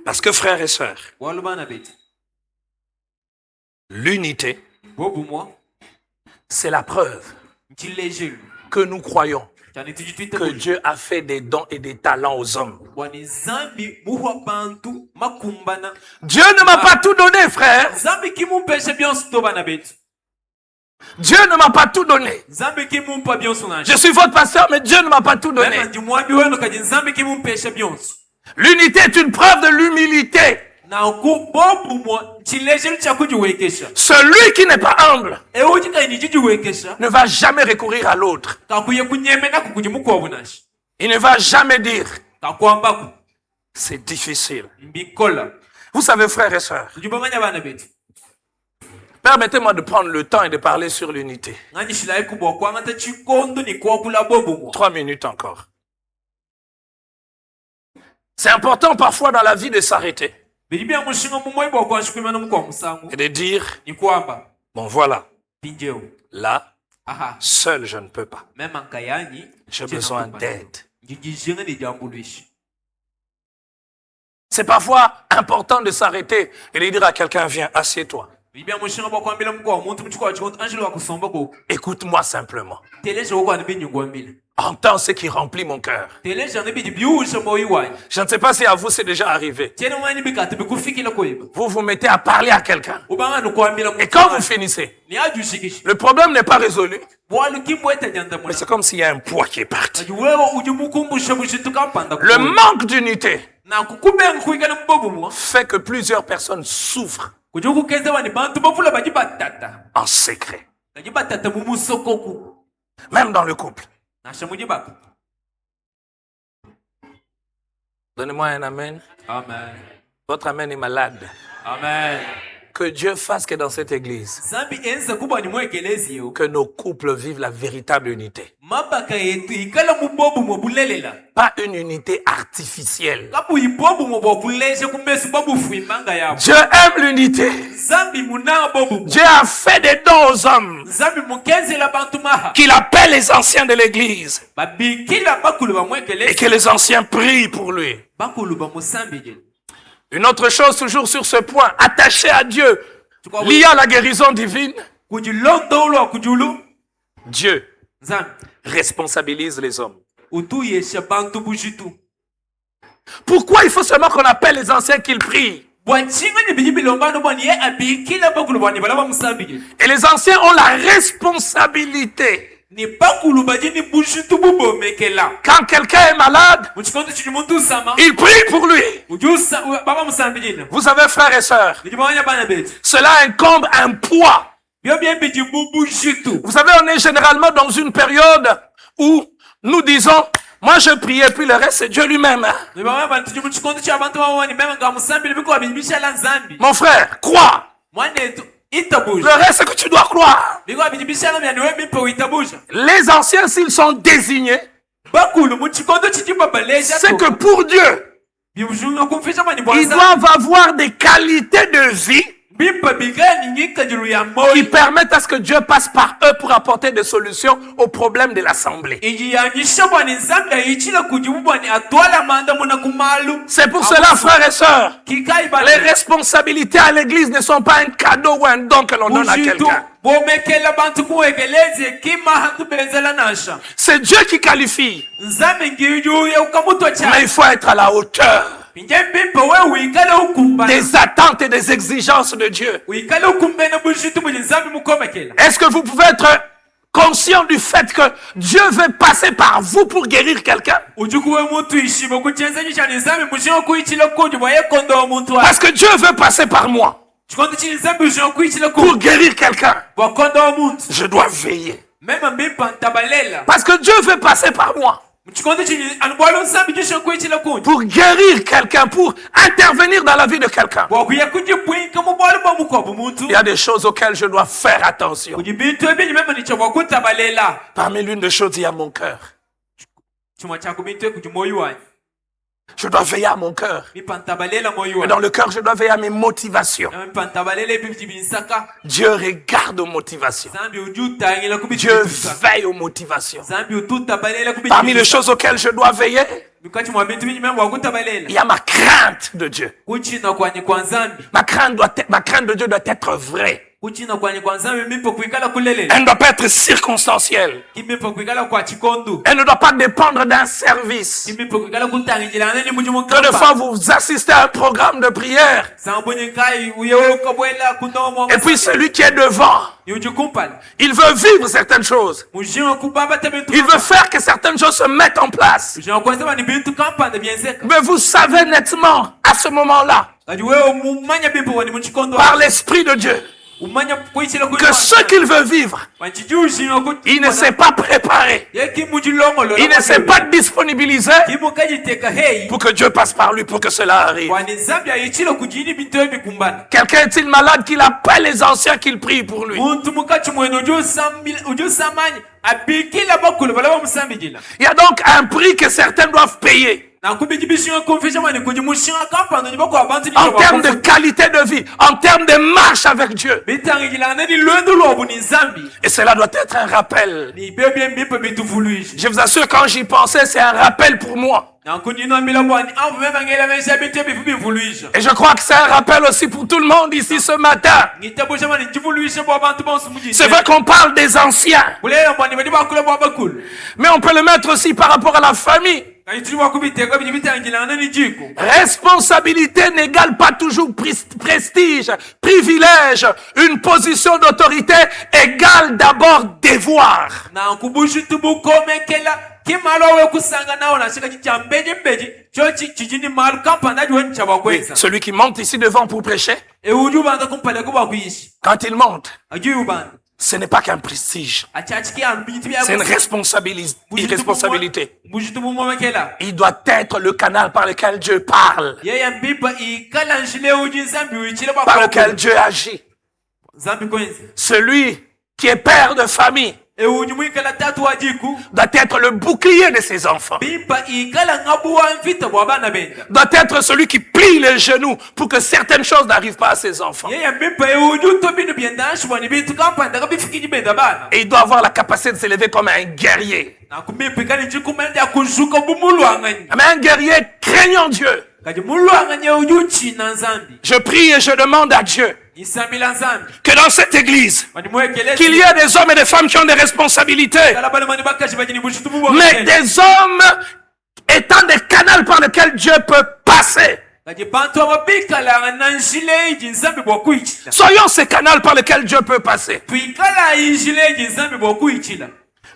Parce que frères et sœurs, l'unité, c'est la preuve que nous croyons que Dieu a fait des dons et des talents aux hommes. Dieu ne m'a pas tout donné, frère. Dieu ne m'a pas tout donné. Je suis votre pasteur, mais Dieu ne m'a pas tout donné. L'unité est une preuve de l'humilité. Celui qui n'est pas humble ne va jamais recourir à l'autre. Il ne va jamais dire c'est difficile. Vous savez, frères et sœurs, permettez-moi de prendre le temps et de parler sur l'unité. 3 minutes encore. C'est important parfois dans la vie de s'arrêter et de dire, bon voilà, là, seul je ne peux pas. J'ai besoin d'aide. C'est parfois important de s'arrêter et de dire à quelqu'un, viens, assieds-toi. Écoute-moi simplement. Entends ce qui remplit mon cœur. Je ne sais pas si à vous c'est déjà arrivé. Vous vous mettez à parler à quelqu'un. Et quand vous finissez, le problème n'est pas résolu. Mais c'est comme s'il y a un poids qui est parti. Le manque d'unité fait que plusieurs personnes souffrent en secret. Même dans le couple. Donnez-moi un amen. Amen. Votre amen est malade. Amen. Que Dieu fasse que dans cette église, que nos couples vivent la véritable unité. Pas une unité artificielle. Dieu aime l'unité. Dieu a fait des dons aux hommes qu'il appelle les anciens de l'église et que les anciens prient pour lui. Une autre chose toujours sur ce point, attaché à Dieu, lié à la guérison divine, Dieu responsabilise les hommes. Pourquoi il faut seulement qu'on appelle les anciens qu'ils prient? Et les anciens ont la responsabilité. Quand quelqu'un est malade, il prie pour lui. Vous savez, frères et sœurs, cela incombe un poids. Vous savez, on est généralement dans une période où nous disons, moi je priais, puis le reste c'est Dieu lui-même. Mon frère, crois. Le reste c'est que tu dois croire. Les anciens, s'ils sont désignés, c'est que pour Dieu, ils doivent avoir des qualités de vie qui permettent à ce que Dieu passe par eux pour apporter des solutions aux problèmes de l'assemblée. C'est pour cela, frères et sœurs, les responsabilités à l'église ne sont pas un cadeau ou un don que l'on donne à quelqu'un. C'est Dieu qui qualifie. Mais il faut être à la hauteur des attentes et des exigences de Dieu. Est-ce que vous pouvez être conscient du fait que Dieu veut passer par vous pour guérir quelqu'un? Parce que Dieu veut passer par moi pour guérir quelqu'un. Je dois veiller. Parce que Dieu veut passer par moi Muchikondo chini anubwalo nsambi jusho kwechila kunji. pour guérir quelqu'un, pour intervenir dans la vie de quelqu'un. Wakuya kunji bwinka mubwalo ba mukobu muntu. Il y a des choses auxquelles je dois faire attention. Kunji bintu ebinyi mema nicha wakuta balela. Parmi l'une des choses, il y a mon cœur. Chuma chako bintu kunji moyo wanyi. Je dois veiller à mon cœur. Mi pantabalela moyo Et wanyi. dans le cœur, je dois veiller à mes motivations. Mi pantabalela ebinyi binsaka. Dieu regarde aux motivations. Zambi ujuta ngila kubiti Dieu binsaka. veille aux motivations. Zambi ututa balela kubiti. Parmi les choses auxquelles je dois veiller, Mikati mwa bintu binyi mema wakuta il balela. y a ma crainte de Dieu. Kuchina kwani kwa nzambi. Ma crainte de Dieu doit être vraie. Kuchina kwani kwa nzambi mipo kuikala kulele. Elle ne doit pas être circonstancielle. Kimipo kuikala kwa chikondu. Elle ne doit pas dépendre d'un service. Kimipo kuikala kutangijila nani mujimu Que de fois vous assistez à un programme de prière. Sambonye kai uyewo kabwela kunomo. Et puis celui qui est devant, Yujukumpal. il veut vivre certaines choses. Mujinga kubaba tabentu. Il veut faire que certaines choses se mettent en place. Mujinga kwanza bani bintu kampa de bienzeka. Mais vous savez nettement, à ce moment-là, Kadi wewe mumanya bipo wani muchikondo. par l'Esprit de Dieu, Umanya kuichila kuli. que ce qu'il veut vivre, Wanchijushi ngokuti. il ne s'est pas préparé. Yeki mujilongo lo. Il ne s'est pas disponibilisé Kimu kaji teka hei. pour que Dieu passe par lui pour que cela arrive. Wani Zambia yichilo kujini bintu ebi kumbana. Quelqu'un est-il malade qu'il appelle les anciens qu'il prie pour lui? Muntu mukachi mweno uju samani. Abikila bakulu balaba musambijila. Il y a donc un prix que certains doivent payer Na kubijibishinga confession mani kujimushinga kampando nibako abantu en termes de qualité de vie, en termes de marche avec Dieu. bitangijila nani lwendo lwabu ni Zambi. Et cela doit être un rappel. Ni bebye mbipo bituvuluishi. Je vous assure, quand j'y pensais, c'est un rappel pour moi. Na kunino mbila bwani avu mema ngela mesha bitu bivuluishi. Et je crois que c'est un rappel aussi pour tout le monde ici ce matin. Ngitabusha mani jivuluishi bo abantu bonsu mujisi. C'est vrai qu'on parle des anciens, Bulela bwani badi bakula bo bakulu. mais on peut le mettre aussi par rapport à la famille. Kayitulwa kubiteka bijibitangijila nani jiko. Responsabilité n'égale pas toujours prestige, privilège. Une position d'autorité égale d'abord devoir. Na kubushu tubukomekela kimalo we kusanga nao na shika chichambeje mbeji chochi chijini malu kampanda jweni chabakweza. Celui qui monte ici devant pour prêcher, E uju banda kumpale kuba kuishi. quand il monte, Aju banda. ce n'est pas qu'un prestige. Achachiki ambiti bya. C'est une irresponsabilité. Bujitu bumomekela. Il doit être le canal par lequel Dieu parle, Yeye mbipa ikala njile uji Zambi uichile ba. par lequel Dieu agit. Zambi kwenzi. Celui qui est père de famille E uju mwikala tatu wajiku. doit être le bouclier de ses enfants. Bipa ikala ngabu wa mvita bwa bana benda. Doit être celui qui plie les genoux pour que certaines choses n'arrivent pas à ses enfants. Yeye mbipa e uju to binu biendashi wani bitu kampanda kabifikiji benda bana. Et il doit avoir la capacité de s'élever comme un guerrier. Na kumbipa kali jikumende akuzuka bumulu angani. Mais un guerrier craignant Dieu. Kaji mulu angani uju china Zambi. Je prie et je demande à Dieu Isambila Zambi. que dans cette église, Wani mwekele. qu'il y ait des hommes et des femmes qui ont des responsabilités, Kala bale mani bakashi bajini bujitu bubo. mais des hommes étant des canaux par lesquels Dieu peut passer. Kaji panto wabikala nanjile iji Zambi bwa kuichila. Soyons ces canaux par lesquels Dieu peut passer. Tuikala injile iji Zambi bwa kuichila.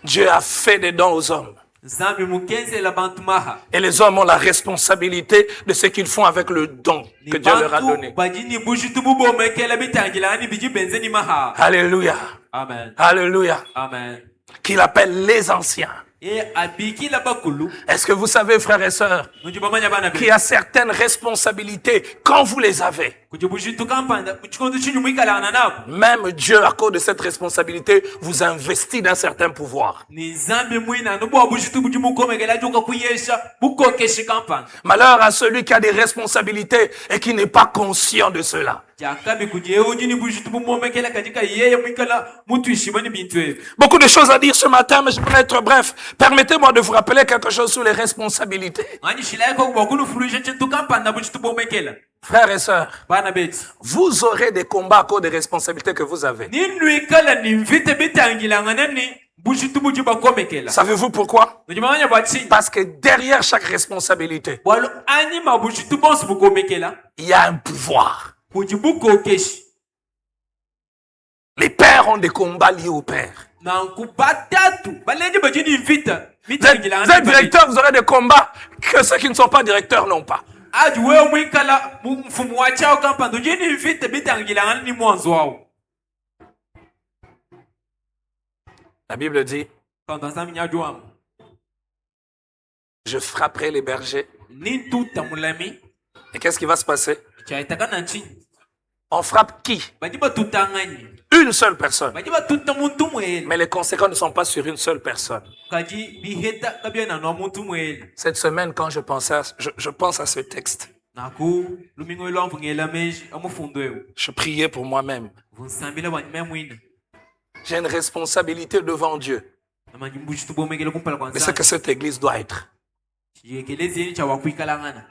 Dieu a fait des dons aux hommes. Zambi mukenze la bantu maha. Et les hommes ont la responsabilité de ce qu'ils font avec le don que Dieu leur a donné. Bajini bujitu bubo mekela bitangila ani biji benzeni maha. Alléluia. Amen. Alléluia. Amen. Qu'il appelle les anciens. E abiki la bakulu. Est-ce que vous savez, frères et sœurs, Nujibamanya bana qu'il y a certaines responsabilités quand vous les avez? Kujibujitu kampanda kuchikondo chinyu mwikala ananabu. Même Dieu, à cause de cette responsabilité, vous investit d'un certain pouvoir. Ni Zambi mwina nubo bujitu bujimu komekela joka kuyesha buko keshi kampanda. Malheur à celui qui a des responsabilités et qui n'est pas conscient de cela. Jakabi kuje ujini bujitu bumomekela kajika yeye mwikala mutu ishimani bintu ebi. Beaucoup de choses à dire ce matin, mais je vais être bref. Permettez-moi de vous rappeler quelque chose sur les responsabilités. Ani shilai ko bakulu fuluisha chintu kampanda bujitu bomekela. Frères et sœurs, Bana beti. vous aurez des combats à cause des responsabilités que vous avez. Ninu ikala ni mvite bitangila nganani bujitu bujiba komekela. Savez-vous pourquoi? Nujibamanya bati. Parce que derrière chaque responsabilité, Walo ani mabujitu bonsu bukomekela. il y a un pouvoir. Kujibuko keshi. Les pères ont des combats liés au père. Nanku batatu. Baleji bajini mvita. Vous êtes directeur, vous aurez des combats que ceux qui ne sont pas directeurs n'ont pas. Aji wewe mwikala mfumu wa chao kampando jini mvita bitangila ngani mwanzo wao. La Bible dit, Quand on s'est mis à jouer. je frapperai les bergers. ni tuta mulami Et qu'est-ce qui va se passer? chaitaka na nchi On frappe qui? badi batutanganye Une seule personne. badi batuta muntu mwele Mais les conséquences ne sont pas sur une seule personne. kaji biheta kabia na no muntu mwele Cette semaine, quand je pense à ce texte, naku lumingo lwamvu ngela meji amufundo ewe je priais pour moi-même. vunsambila banyime mwina J'ai une responsabilité devant Dieu namanyi mbushi tubomekele kumpala de ce que cette église doit être. chiyekelezeni chawakwikalangana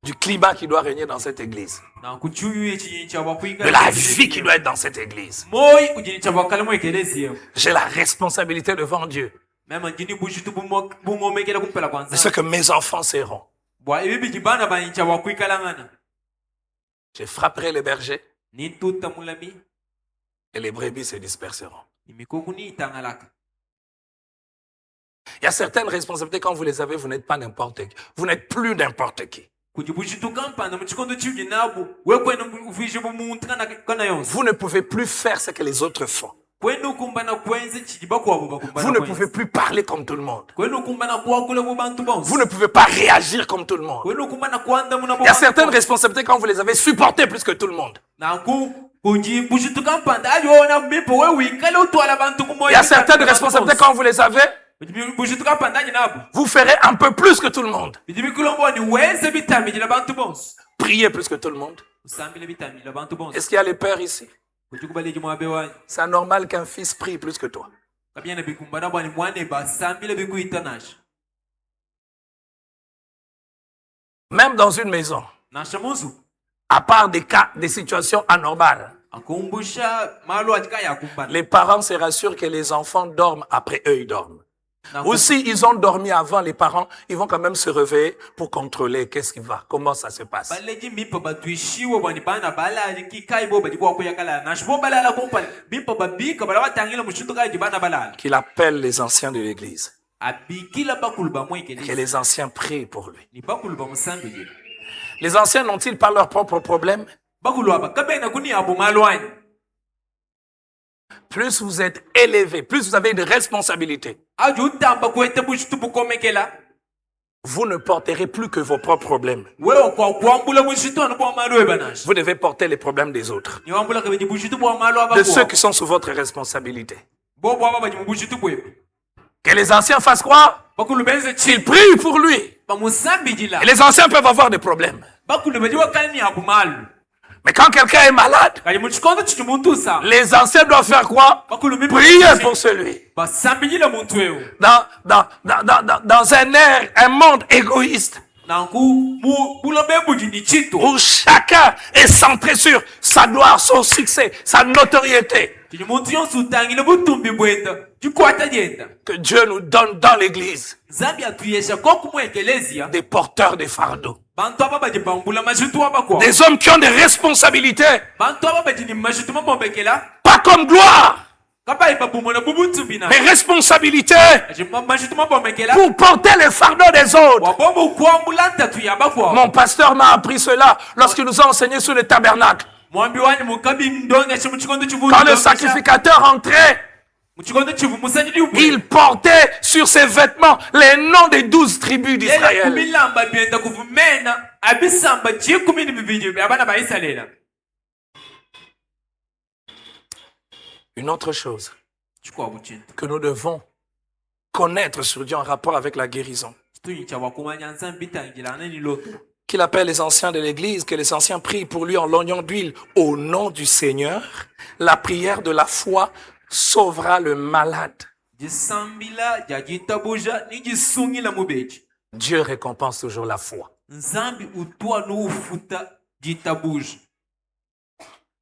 Du climat qui doit régner dans cette église. naku chuyu echini De la vie qui doit être dans cette église. moi ujini chawakala mwekelezi ewe J'ai la responsabilité devant Dieu mema njini bushi tubumomekele kumpala de kwanza ce que mes enfants seront. bwa ibi bijibana banyi chawakwikalangana Je frapperai les bergers ni tuta mulami et les brebis se disperseront. imikuku ni itangalaka Il y a certaines responsabilités, quand vous les avez, vous n'êtes pas n'importe qui. Vous n'êtes plus n'importe qui. kujibushitukampanda muchikondo chiuji nabo wekwena uvishe bumuntu kana yonse Vous ne pouvez plus faire ce que les autres font. kwena ukumbana kwenze chidiba kwabo Vous bakumbana ne kwenze pouvez plus parler comme tout le monde. kwena ukumbana kwakula mu bantu bonse Vous ne pouvez pas réagir comme tout le monde. kwena ukumbana kwanda muna Il y a certaines responsabilités, quand vous les avez, supportées plus que tout le monde. naku kujibushitukampanda aliona mipo we wikale utwala bantu kumoya Il y a certaines responsabilités, quand vous les avez, bushitukampanda nabo vous ferez un peu plus que tout le monde. bidibikulombo ni weze bitamijila bantu bonse Priez plus que tout le monde. usambile bitamijila bantu bonse Est-ce qu'il y a les pères ici? kujikubaliji mwabe wanyu C'est anormal qu'un fils prie plus que toi. kabyana bikumbana bwani mwane basambile bikuitanasha Même dans une maison, nasha muzu à part des cas, des situations anormales, akumbusha malo atika yakumbana les parents se rassurent que les enfants dorment après eux, ils dorment. Ou si ils ont dormi avant, les parents, ils vont quand même se réveiller pour contrôler qu'est-ce qui va, comment ça se passe. baleji mipa batuishiwe bwani bana balali kikai bo badi kwa kuyakala nashbo balala kumpala mipa babika bala watangila mushutu kaji bana balala Qu'il appelle les anciens de l'église. abikila bakulu Que bamwekele les anciens prient pour lui. ni bakulu bamusambile Les anciens n'ont-ils pas leurs propres problèmes? bakulu aba kabena kuni abo malwani Plus vous êtes élevé, plus vous avez une responsabilité, aju utamba kwete mushutu bukomekela vous ne porterez plus que vos propres problèmes. wewe kwa kuambula mushutu anabwa malwe banashi Vous devez porter les problèmes des autres, ni wambula kabeji mushutu bwa malwa de ceux bakwa qui sont sous votre responsabilité. bobo aba baji mushutu bwe Que les anciens fassent quoi? bakulu benze chi Ils prient pour lui. bamusambijila Et les anciens peuvent avoir des problèmes. bakulu baji wakala ni abumalu Mais quand quelqu'un est malade, kali muchikondo chichimuntusa les anciens doivent faire quoi? bakulu mipa Prier pour celui. basambijila muntu wewe Dans un air, un monde égoïste, nanku bulobe buji ni chito où chacun est centré sur sa gloire, son succès, sa notoriété. chini muntu yonse utangile butumbi bwenda chikwata jenda Que Dieu nous donne dans l'église zambi atuyesha ko kumwekelezia des porteurs des fardeaux. bantu aba baji bambula mashutu abakwa Des hommes qui ont des responsabilités, bantu aba baji ni mashutu mabombekela pas comme gloire, kapa ibabumona bubutumbi na mais responsabilités mashutu mabombekela pour porter les fardeaux des autres. wabomba ukwambula ntatu yabakwa Mon pasteur m'a appris cela lorsqu'il nous a enseigné sur le tabernacle. mwambi wanyi mukabi ndonga shi muchikondo chivu Quand le sacrificateur entrait, muchikondo chivu musanyidi ubwe il portait sur ses vêtements les noms des 12 tribus Lele d'Israël. kumilamba byenda kuvumena abisamba chikumi ni bibiri byabana ba Israela. Une autre chose Chikwa buchintu. que nous devons connaître sur Dieu en rapport avec la guérison. Tuyicha wakumanya nzambi tangilana ni loto. Qu'il appelle les anciens de l'église, que les anciens prient pour lui en l'oignon d'huile au nom du Seigneur. La prière de la foi sauvera le malade. Jisambila jajitabuja ni jisungila mubeji. Dieu récompense toujours la foi. Nzambi utwa no ufuta jitabuja.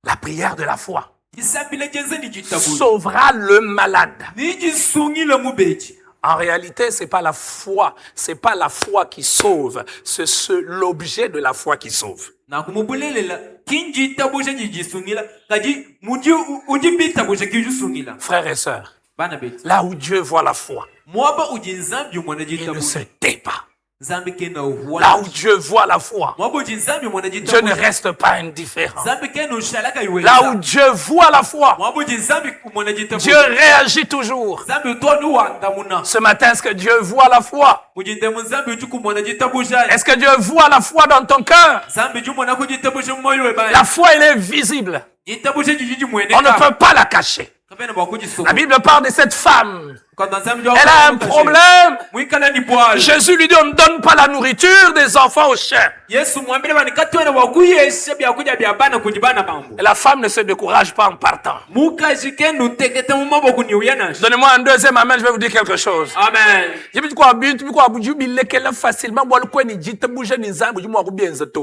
La prière de la foi Jisambila jenze ni jitabuja. sauvera le malade. Ni jisungila mubeji. En réalité, c'est pas la foi qui sauve, c'est l'objet de la foi qui sauve. Na kumubulelela kinjitabuja jisungila kaji muji ujibitabuja kijusungila. Frères et sœurs, Bana beti. là où Dieu voit la foi, Mwaba ujinzambi umwana il ne jitabuja. se tait pas. nzambe ke na Là uhuana où Dieu voit la foi, mwabuji nzambe mwana Dieu ne jitabusha reste pas indifférent. nzambe ke na ushalaka Là où iweza Dieu voit la foi, mwabuji nzambe mwana Dieu jitabusha réagit toujours. nzambe tonu wandamuna Ce matin, est-ce que Dieu voit la foi? mujinde nzambe ujuku mwana jitabusha Est-ce que Dieu voit la foi dans ton cœur? nzambe ju mwana kujitabusha moyo webaya La foi, elle est visible. jitabusha jiji mwene On ne peut pas la cacher. kapena bakujisoma La Bible parle de cette femme. quand nzambe Elle a un problème. mwikala ni bwala Jésus lui dit, on ne donne pas la nourriture des enfants aux chiens. yesu mwambile bani katwena bakuyesha byakulya bya bana kujibana bambo Et la femme ne se décourage pas en partant. mukazi ke nutekete mu maboko ni uyanashi Donnez-moi un deuxième amen, je vais vous dire quelque chose. amen facilement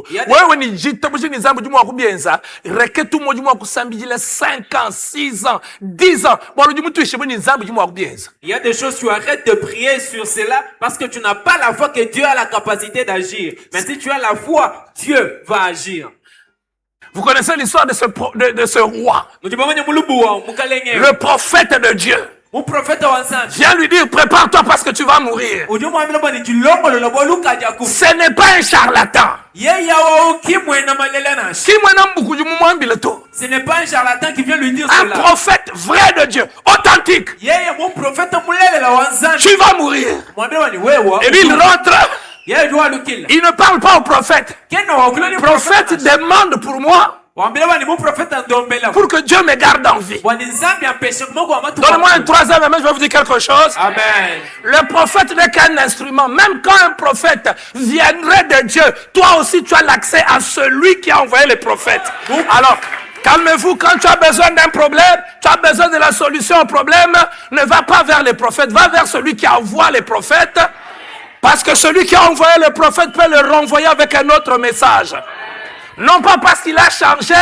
Yade- wewe ni jita buji nizambu jumu wakubienza reke tu moju mwa kusambijile 5 ans 6 ans 10 ans bwalo jumu tu ishibu nizambu jumu wakubienza. Il y a des choses, tu arrêtes de prier sur cela parce que tu n'as pas la foi que Dieu a la capacité d'agir. Mais si tu as la foi, Dieu va agir. Vous connaissez l'histoire de ce roi, Le le prophète de Dieu. prophète wa nzambe Viens lui dire, prépare-toi parce que tu vas mourir. Ce n'est pas un charlatan. Ce n'est pas un charlatan qui vient lui dire Un cela. prophète vrai de Dieu, authentique. Tu vas mourir. Et puis il rentre. Il ne parle pas au prophète. Le prophète demande pour moi pour que Dieu me garde en vie. Donne-moi un troisième amen, je vais vous dire quelque chose. Amen. Le prophète n'est qu'un instrument. Même quand un prophète viendrait de Dieu, toi aussi tu as l'accès à celui qui a envoyé les prophètes. Alors, calmez-vous, quand tu as besoin d'un problème, tu as besoin de la solution au problème, ne va pas vers les prophètes, va vers celui qui envoie les prophètes. Parce que celui qui a envoyé les prophètes peut le renvoyer avec un autre message. Non pas parce qu'il a changé,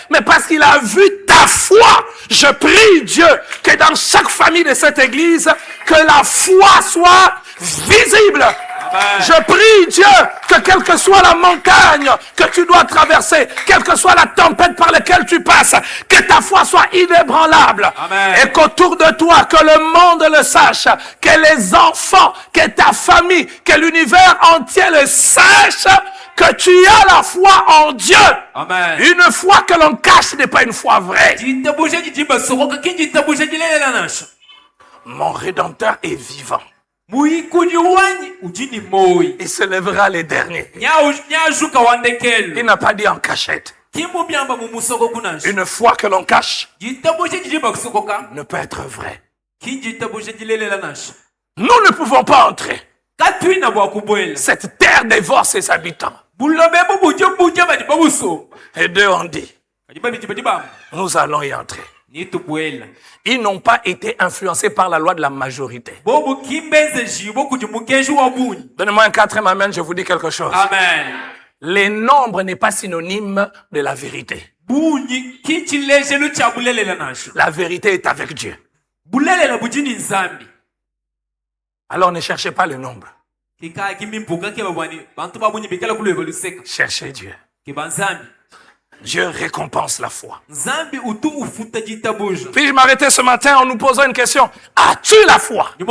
mais parce qu'il a vu ta foi. Je prie Dieu que dans chaque famille de cette église, que la foi soit visible. Amen. Je prie Dieu que quelle que soit la montagne que tu dois traverser, quelle que soit la tempête par laquelle tu passes, que ta foi soit inébranlable. Amen. Et qu'autour de toi, que le monde le sache, que les enfants, que ta famille, que l'univers entier le sache, que tu as la foi en Dieu. Amen. Une foi que l'on cache n'est pas une foi vraie. Mon Rédempteur est vivant. Il se lèvera les derniers. Il n'a pas dit en cachette. Une foi que l'on cache ne peut être vraie. Nous ne pouvons pas entrer. Cette terre dévore ses habitants. Et deux ont dit, nous allons y entrer. Ils n'ont pas été influencés par la loi de la majorité. Donnez-moi un quatrième amen, je vous dis quelque chose. Amen. Les nombres n'est pas synonyme de la vérité. La vérité est avec Dieu. Alors ne cherchez pas le nombre. Cherchez Dieu. Dieu récompense la foi. Puis-je m'arrêter ce matin en nous posant une question. As-tu la foi? Tu es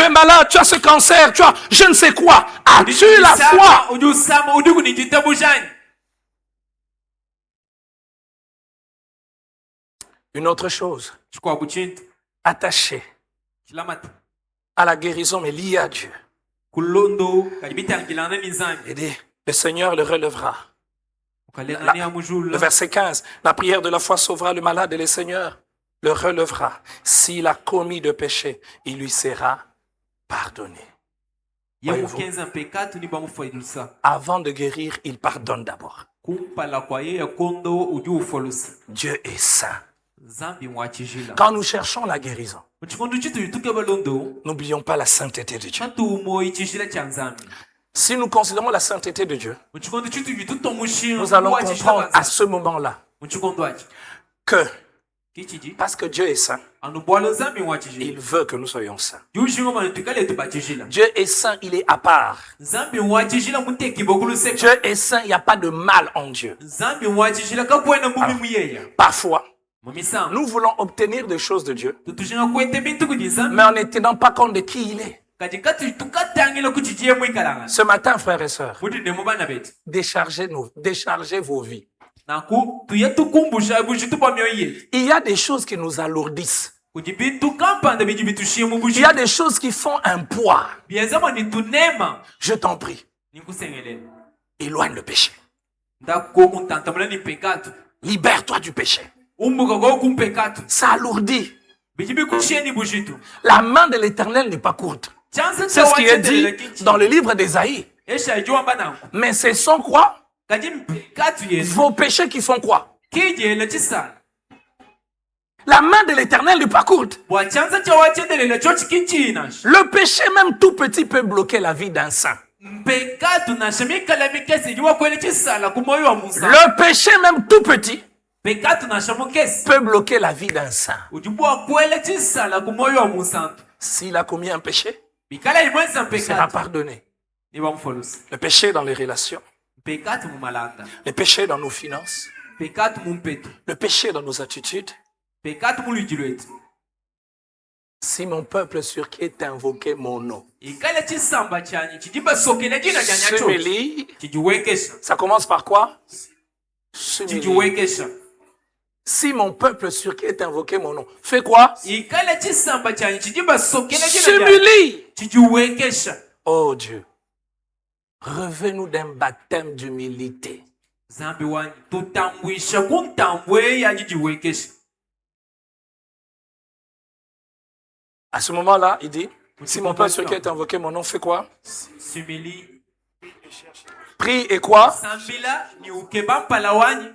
malade, tu as ce cancer, tu as je ne sais quoi. As-tu la foi? Une autre chose. Attaché à la guérison, mais lié à Dieu. Et dit, le Seigneur le relèvera. Le verset 15, la prière de la foi sauvera le malade et le Seigneur le relèvera. S'il a commis de péché, il lui sera pardonné. Avant de guérir, il pardonne d'abord. Dieu est saint. Quand nous cherchons la guérison, n'oublions pas la sainteté de Dieu. Si nous considérons la sainteté de Dieu, nous allons comprendre à ce moment-là que, parce que Dieu est saint, il veut que nous soyons saints. Dieu est saint, il est à part. Dieu est saint, il n'y a pas de mal en Dieu. Parfois, nous voulons obtenir des choses de Dieu, mais en ne tenant pas compte de qui il est. kati kati tukatangila kuchichiyemu ikalanga Ce matin, frères et sœurs, mutinde mubana betu déchargez vos vies. naku tuye tukumbusha bujitu bwa myoyo yetu Il y a des choses qui nous alourdissent. kuti bintu kampanda biji bitushimu Il y bujitu a des choses qui font un poids. bienzama ni tunema Je t'en prie, nikusengelele éloigne le péché. ndako kuntantamula ni pekatu Libère-toi du péché. umbuka go kumpekatu Ça alourdit. biji bikusheni bujitu La main de l'Éternel n'est pas courte. chanza C'est ce qui est dit dans le livre d'Ésaïe. esha ijuamba nangu Mais ce sont quoi? kati mpekatu yesu Vos péchés qui font quoi? kijele chisala La main de l'Éternel n'est pas courte. bwa chanza chawachedelela cho chikinchina Le péché, même tout petit, peut bloquer la vie d'un saint. mpekatu nashemikala mikesi ijuwa kwele chisala kumoyo wa musa Le péché, même tout petit, pekatu nashamukesi peut bloquer la vie d'un saint. ujibwa kwele chisala kumoyo wa musantu S'il a commis un péché, bikala imwenza il sera mpekatu pardonné. nibamufolusa Le péché dans les relations, mpekatu mumalanda le péché dans nos finances, mpekatu mumpetu le péché dans nos attitudes. mpekatu mulwiji lwetu Si mon peuple sur qui est invoqué mon nom ikale chisamba chanyi chijibasokele jina janyacho s'humilie, chijiwekesha ça commence par quoi? S'humilie. chijiwekesha Si mon peuple sur qui est invoqué mon nom fait quoi? ikale chisamba chanyi chijibasokele jina S'humilie. chijiwekesha Oh Dieu, revenez-nous d'un baptême d'humilité. zambi wanyi tutambwisha kuntambwe yajijiwekesha À ce moment-là, il dit, si mon peuple sur qui est invoqué mon nom fait quoi? simili Prie et quoi? sambila ni ukeba mpala wanyi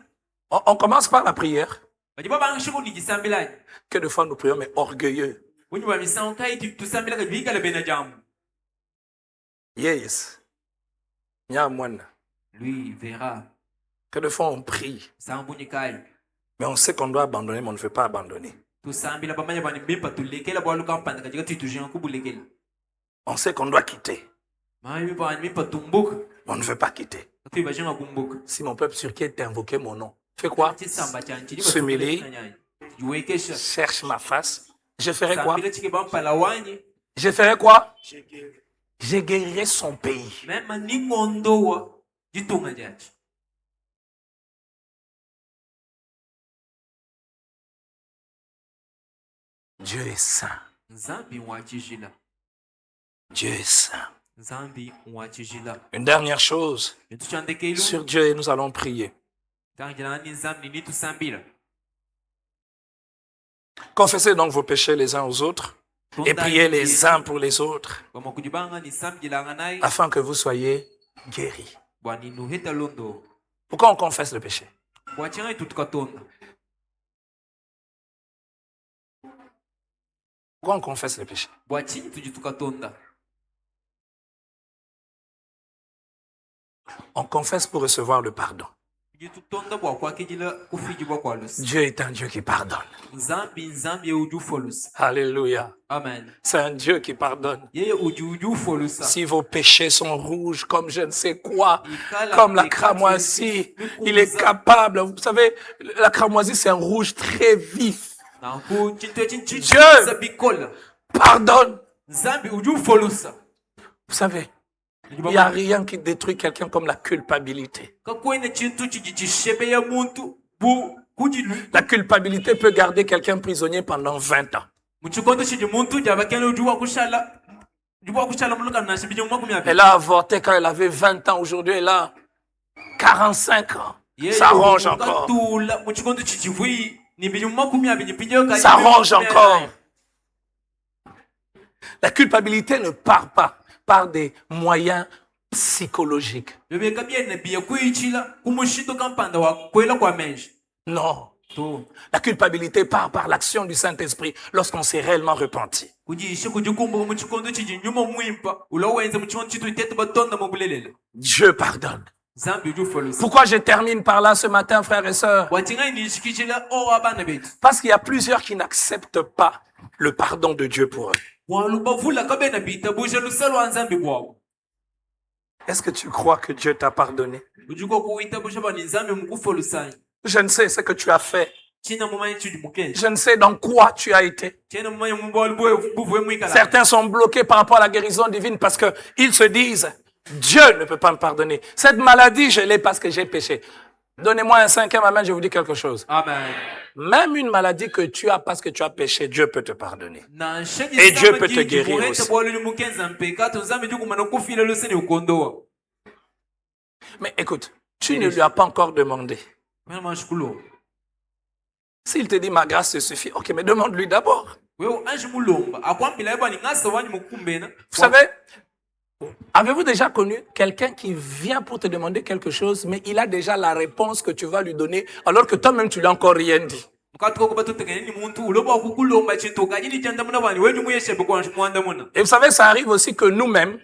On commence par la prière. bajiba bangishiku ni jisambila Que de fois nous prions, mais orgueilleux. wenyi bamisango kai tusambila kajibikala bena jamu Yes. Nyamwana. lui verra Que de fois on prie, sambunyi kai mais on sait qu'on doit abandonner, mais on ne veut pas abandonner. tusambila bamanya bani mbipa tulekela bwaluka mpanda kajika tuitujinga kubulekela On sait qu'on doit quitter, mami bani mbipa tumbuka mais on ne veut pas quitter. tuibajinga kumbuka Si mon peuple sur qui est invoqué mon nom fait quoi? chisamba chanchi S'humilie. jiwekesha Cherche ma face. Je ferai quoi? sambila chikeba mpala wanyi Je ferai quoi? Je guérirai son pays. mema ni ngondowa jitunga jachi Dieu est saint. nzambi mwachijila Dieu est saint. nzambi mwachijila Une dernière chose. bintu chandekeilu Sur Dieu, nous allons prier. tangila ni nzambi ni tusambila Confessez donc vos péchés les uns aux autres et priez les uns pour les autres bama kujibanga ni sambila nai afin que vous soyez guéris. bwani nuheta londo Pourquoi on confesse le péché? bwachinga tutukatonda Pourquoi on confesse le péché? bwachinyi tujitukatonda On confesse pour recevoir le pardon. tujitutonda bwakwakijila kufijibwa kwalusi Dieu est un Dieu qui pardonne. nzambi ujufolusa Alléluia. amen C'est un Dieu qui pardonne. yeye ujufolusa Si vos péchés sont rouges comme je ne sais quoi, Ikala comme la pekatu cramoisie, yesu, il est capable. Vous savez, la cramoisie, c'est un rouge très vif. naku chintu echinchi Dieu. sabikola Pardonne. nzambi ujufolusa Vous savez, il n'y a rien qui détruit quelqu'un comme la culpabilité. kakwene chintu chijichishebeya muntu bu kujilu La culpabilité peut garder quelqu'un prisonnier pendant 20 ans. muchikondo chiji muntu jabakene ujuwa kushala muluka nashibije mu makumi abiri Elle a avorté quand elle avait 20 ans. Aujourd'hui, elle a 45 ans. Ça range encore. ukatula muchikondo chichivui nibije mu makumi abiri pijeyo kali Ça range encore. La culpabilité ne part pas par des moyens psychologiques. bebeka byene biye kuichila kumushindo kampanda wa kwela kwa menji Non. to La culpabilité part par l'action du Saint-Esprit lorsqu'on s'est réellement repenti. kujishe kujikumbuka muchikondo chiji nyuma mwimpa ulowenza muchikondo chitu itetu batonda mu bulelele Dieu pardonne. nzambi ujufolusa Pourquoi je termine par là ce matin, frères et sœurs? watinga nishikishila o abana betu Parce qu'il y a plusieurs qui n'acceptent pas le pardon de Dieu pour eux. walubavula kabena bita buje lusalo wa nzambi bwawo Est-ce que tu crois que Dieu t'a pardonné? ujiko kuita busha bani nzambi mukufolusanyi Je ne sais ce que tu as fait Je ne sais dans quoi tu as été. Certains sont bloqués par rapport à la guérison divine parce que ils se disent, Dieu ne peut pas me pardonner. Cette maladie, je l'ai parce que j'ai péché. Donnez-moi un 5e amen, je vous dis quelque chose. Amen. Même une maladie que tu as parce que tu as péché, Dieu peut te pardonner. Et Dieu peut te guérir aussi. Mais écoute, tu ne lui as pas encore demandé. S'il te dit ma grâce te suffit, ok, mais demande-lui d'abord. Vous savez, avez-vous déjà connu quelqu'un qui vient pour te demander quelque chose, mais il a déjà la réponse que tu vas lui donner, alors que toi-même tu lui as encore rien dit? Et vous savez, ça arrive aussi que nous-mêmes,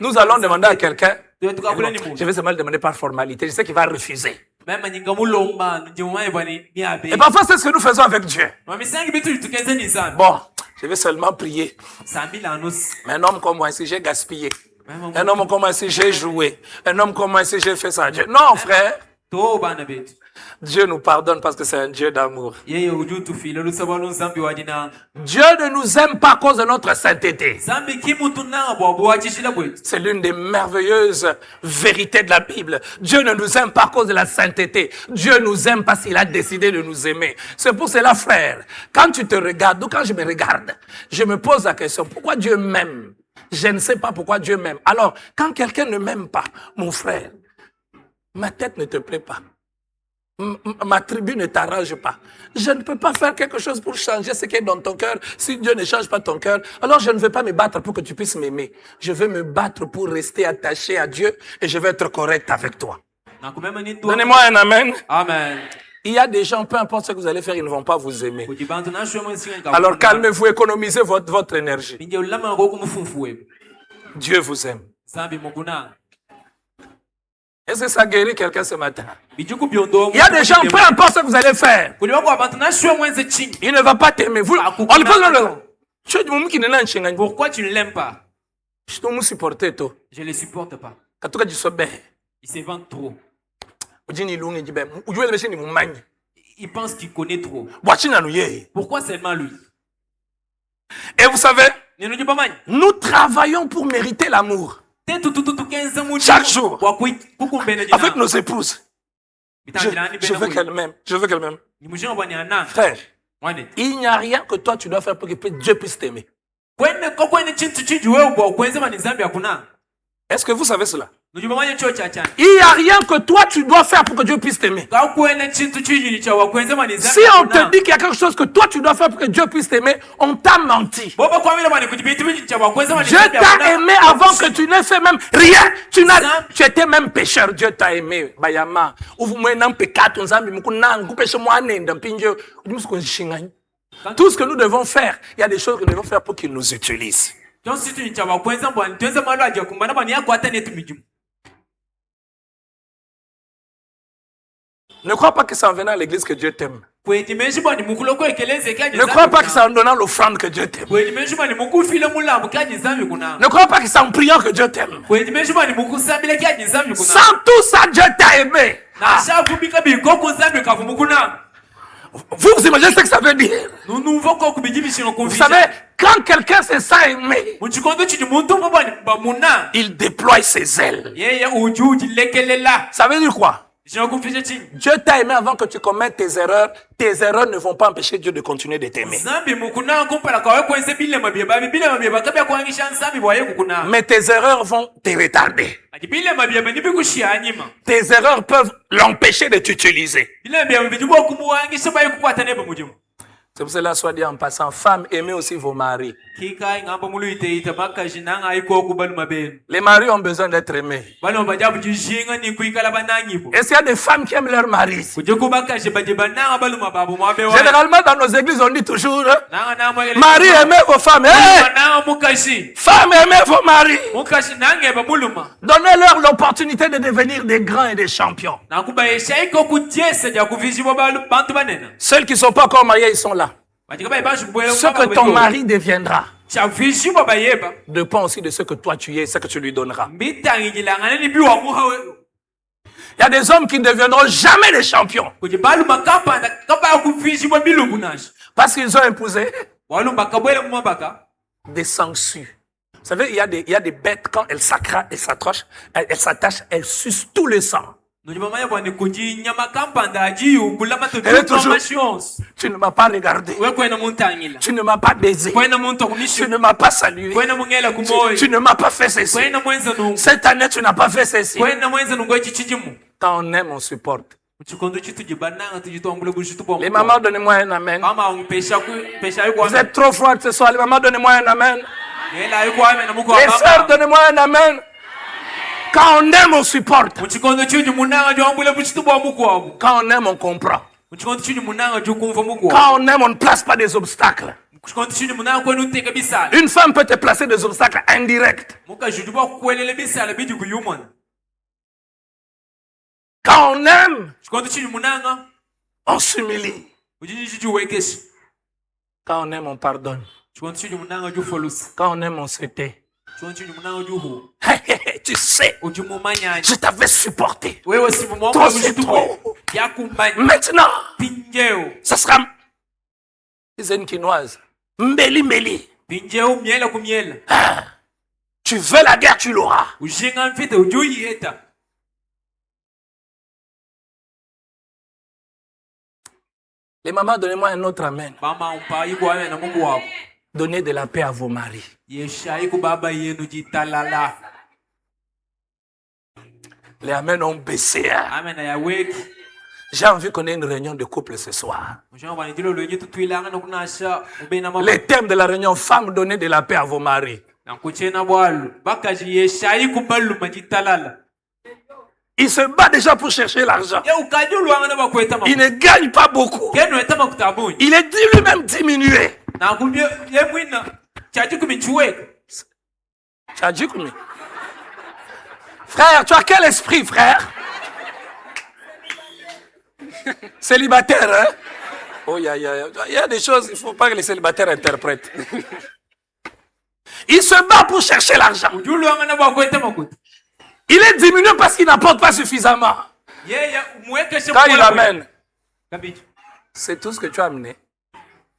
nous allons demander à quelqu'un, je vais seulement le demander par formalité, je sais qu'il va refuser. Et parfois, c'est ce que nous faisons avec Dieu. Bon, je vais seulement prier. Mais un homme comme moi, si j'ai gaspillé. Un homme comme moi, si j'ai joué. Un homme comme moi, si j'ai fait ça. Non, frère. Dieu nous pardonne parce que c'est un Dieu d'amour. Dieu ne nous aime pas à cause de notre sainteté. C'est l'une des merveilleuses vérités de la Bible. Dieu ne nous aime pas à cause de la sainteté. Dieu nous aime parce qu'il a décidé de nous aimer. C'est pour cela, frère, quand tu te regardes ou quand je me regarde, je me pose la question, pourquoi Dieu m'aime? Je ne sais pas pourquoi Dieu m'aime. Alors, quand quelqu'un ne m'aime pas, mon frère, ma tête ne te plaît pas. Ma tribu ne t'arrange pas. Je ne peux pas faire quelque chose pour changer ce qui est dans ton cœur. Si Dieu ne change pas ton cœur, alors je ne veux pas me battre pour que tu puisses m'aimer. Je veux me battre pour rester attaché à Dieu et je vais être correct avec toi. Donnez-moi un amen. Amen. Il y a des gens, peu importe ce que vous allez faire, ils ne vont pas vous aimer. Alors calmez-vous, économisez votre énergie. Dieu vous aime. Est-ce que ça guérit quelqu'un ce matin? Il y a des gens, peu importe ce que vous allez faire, il ne va pas t'aimer. On lui pose pourquoi tu ne l'aimes pas? Je ne le supporte pas. Il se vante trop. Il pense qu'il connaît trop. Pourquoi seulement lui? Et vous savez, nous travaillons pour mériter l'amour. Chaque jour, avec nos épouses. Je veux qu'elle m'aime. Je veux qu'elle m'aime. Frère, il n'y a rien que toi tu dois faire pour que Dieu puisse t'aimer. Est-ce que vous savez cela? Il n'y a rien que toi tu dois faire pour que Dieu puisse t'aimer. Si on te dit qu'il y a quelque chose que toi tu dois faire pour que Dieu puisse t'aimer, on t'a menti. Dieu t'a aimé avant que tu n'aies fait même rien. Tu étais même pécheur. Dieu t'a aimé. Tout ce que nous devons faire, il y a des choses que nous devons faire pour qu'il nous utilise. Ne crois pas que c'est en venant à l'église que Dieu t'aime. Ne crois pas que c'est en donnant l'offrande que Dieu t'aime. Ne crois pas que c'est en priant que Dieu t'aime. Sans tout ça, Dieu t'a aimé. Vous imaginez ce que ça veut dire? Vous savez, quand quelqu'un se sent aimé, il déploie ses ailes. Ça veut dire quoi? Dieu t'a aimé avant que tu commettes tes erreurs. Tes erreurs ne vont pas empêcher Dieu de continuer de t'aimer. Mais tes erreurs vont te retarder. Tes erreurs peuvent l'empêcher de t'utiliser. C'est pour cela, soit dit en passant, femmes, aimez aussi vos maris. Les maris ont besoin d'être aimés. Est-ce qu'il y a des femmes qui aiment leurs maris? Généralement, dans nos églises, on dit toujours, maris, aimez vos femmes. Femmes, aimez vos maris. Donnez-leur l'opportunité de devenir des grands et des champions. Ceux qui ne sont pas encore mariés, ils sont là. Ce que ton mari deviendra dépend aussi de ce que toi tu es, ce que tu lui donneras. Il y a des hommes qui ne deviendront jamais des champions. kuti balumba kampanda kabaya kufishibwa milungu nasho Parce qu'ils ont imposé walumba kabwele mumabaka des sangsues. Vous savez, il y a des bêtes, quand elles s'attachent, elles sucent tout le sang. nojimamanya bwani kuti nyama kampanda ajiyugula Elle est toujours- matotuamashionse Tu ne m'as pas regardé. wekwena muntangila Tu ne m'as pas baisé. kwena muntu Tu akumishu ne m'as pas salué. kwena mungela Tu kumoyo ne m'as pas fait ceci. kwena mwenza nungu Cette année, tu n'as pas fait ceci. kwena mwenza nungu echi chijimu Quand on aime, on supporte. muchikondo chitu jibananga tujitwambule bushitu bwa Les mamans, donnez-moi un amen. mama ungipesha Vous yuko êtes trop froides ce soir. Les mamans, donnez-moi un amen. ela yuko ame na muko Les sœurs, donnez-moi un amen. Quand on aime, on supporte. muchikondo chiju munanga jwambule bushitu bwa muko Quand on aime, on comprend. muchikondo chiju munanga jukumva muko Quand on aime, on ne place pas des obstacles. muchikondo chiju munanga kwenu nteka bisala Une femme peut te placer des obstacles indirects. muka juju bwa kuelele bisala biji kuyumana Quand on aime, muchikondo chiju munanga on s'humilie. ujiji chiju wekeshi Quand on aime, on pardonne. muchikondo chiju munanga jufolusi Quand on aime, on se tait. muchikondo chiju munanga juhu Tu sais, ujumumanyanya je t'avais supporté. wewe si mumomba Trop, c'est bushitu trop. bwa yakumbanya Maintenant, pinjeo ça sera... C'est une quinoise. Mbeli, mbeli. pinjeo miela kumiela Tu veux la guerre, tu l'auras. ujinga mfite ujuyiheta Les mamans, donnez-moi un autre amen. mama umpayi ame na mungu wako Donnez de la paix à vos maris. yeshayi ku baba yenu jitalala Les amens ont baissé. Hein. amena yaweki J'ai envie qu'on ait une réunion de couple ce soir. mushanga bwana ndilo lwenye tutwilanga nokunasha ubena mama Le thème de la réunion, femmes, donnez de la paix à vos maris. nankuchena bwalu bakaji yeshayi kubaluma jitalala Il se bat déjà pour chercher l'argent. ye ukaji ulwanga na bakweta Il ne gagne pas beaucoup. kenu etama kutabunyi Il est dit lui-même diminué. nakumbye ye mwina chaji kumichuweka Tu as dit combien? Frère, tu as quel esprit, frère? Célibataire, hein? Oh, il y a des choses, il ne faut pas que les célibataires interprètent. Il se bat pour chercher l'argent. uji ulwanga na bakweta makuta Il est diminué parce qu'il n'apporte pas suffisamment. yeye umwekeshe Quand il amène, kabiji c'est tout ce que tu as amené.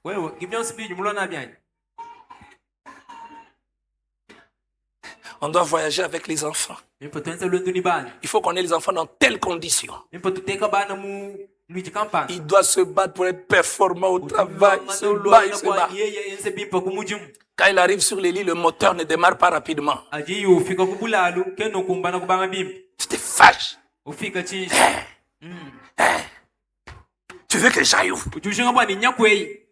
wewe gibyo sibiji mulona byanye On doit voyager avec les enfants. impo twenza lwendu ni bana Il faut qu'on ait les enfants dans telles conditions. impo tuteka bana mu luiji kampani Il doit se battre pour être performant au travail. Il se bat, il se bat. yeye yense bimpa kumujimu Quand il arrive sur les lits, le moteur ne démarre pas rapidement. ajiyi ufika kubulalu keno kumbana kubanga bimpi Tu te fâches. ufika chinshi Tu veux que j'aille où? ujushinga bwana inyakweyi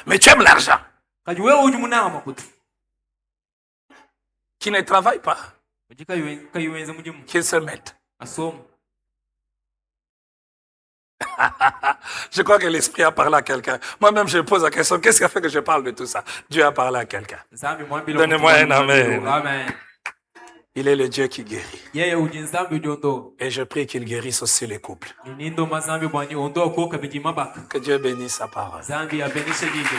Mais tu aimes l'argent. kaji wewe uji munanga makuta Qui ne travaille pas. uji kayuwenze mujimu Qu'ils se mettent. asoma Je crois que l'esprit a parlé à quelqu'un. Moi-même, je pose la question, qu'est-ce qui a fait que je parle de tout ça? Dieu a parlé à quelqu'un. nzambi mwambile Donnez-moi un amen. amen Il est le Dieu qui guérit. yeye uji nzambi ujondo Et je prie qu'il guérisse aussi les couples. ninindo mazambi bwani ondo koka biji mabaka Que Dieu bénisse sa parole. zambi abenishe jije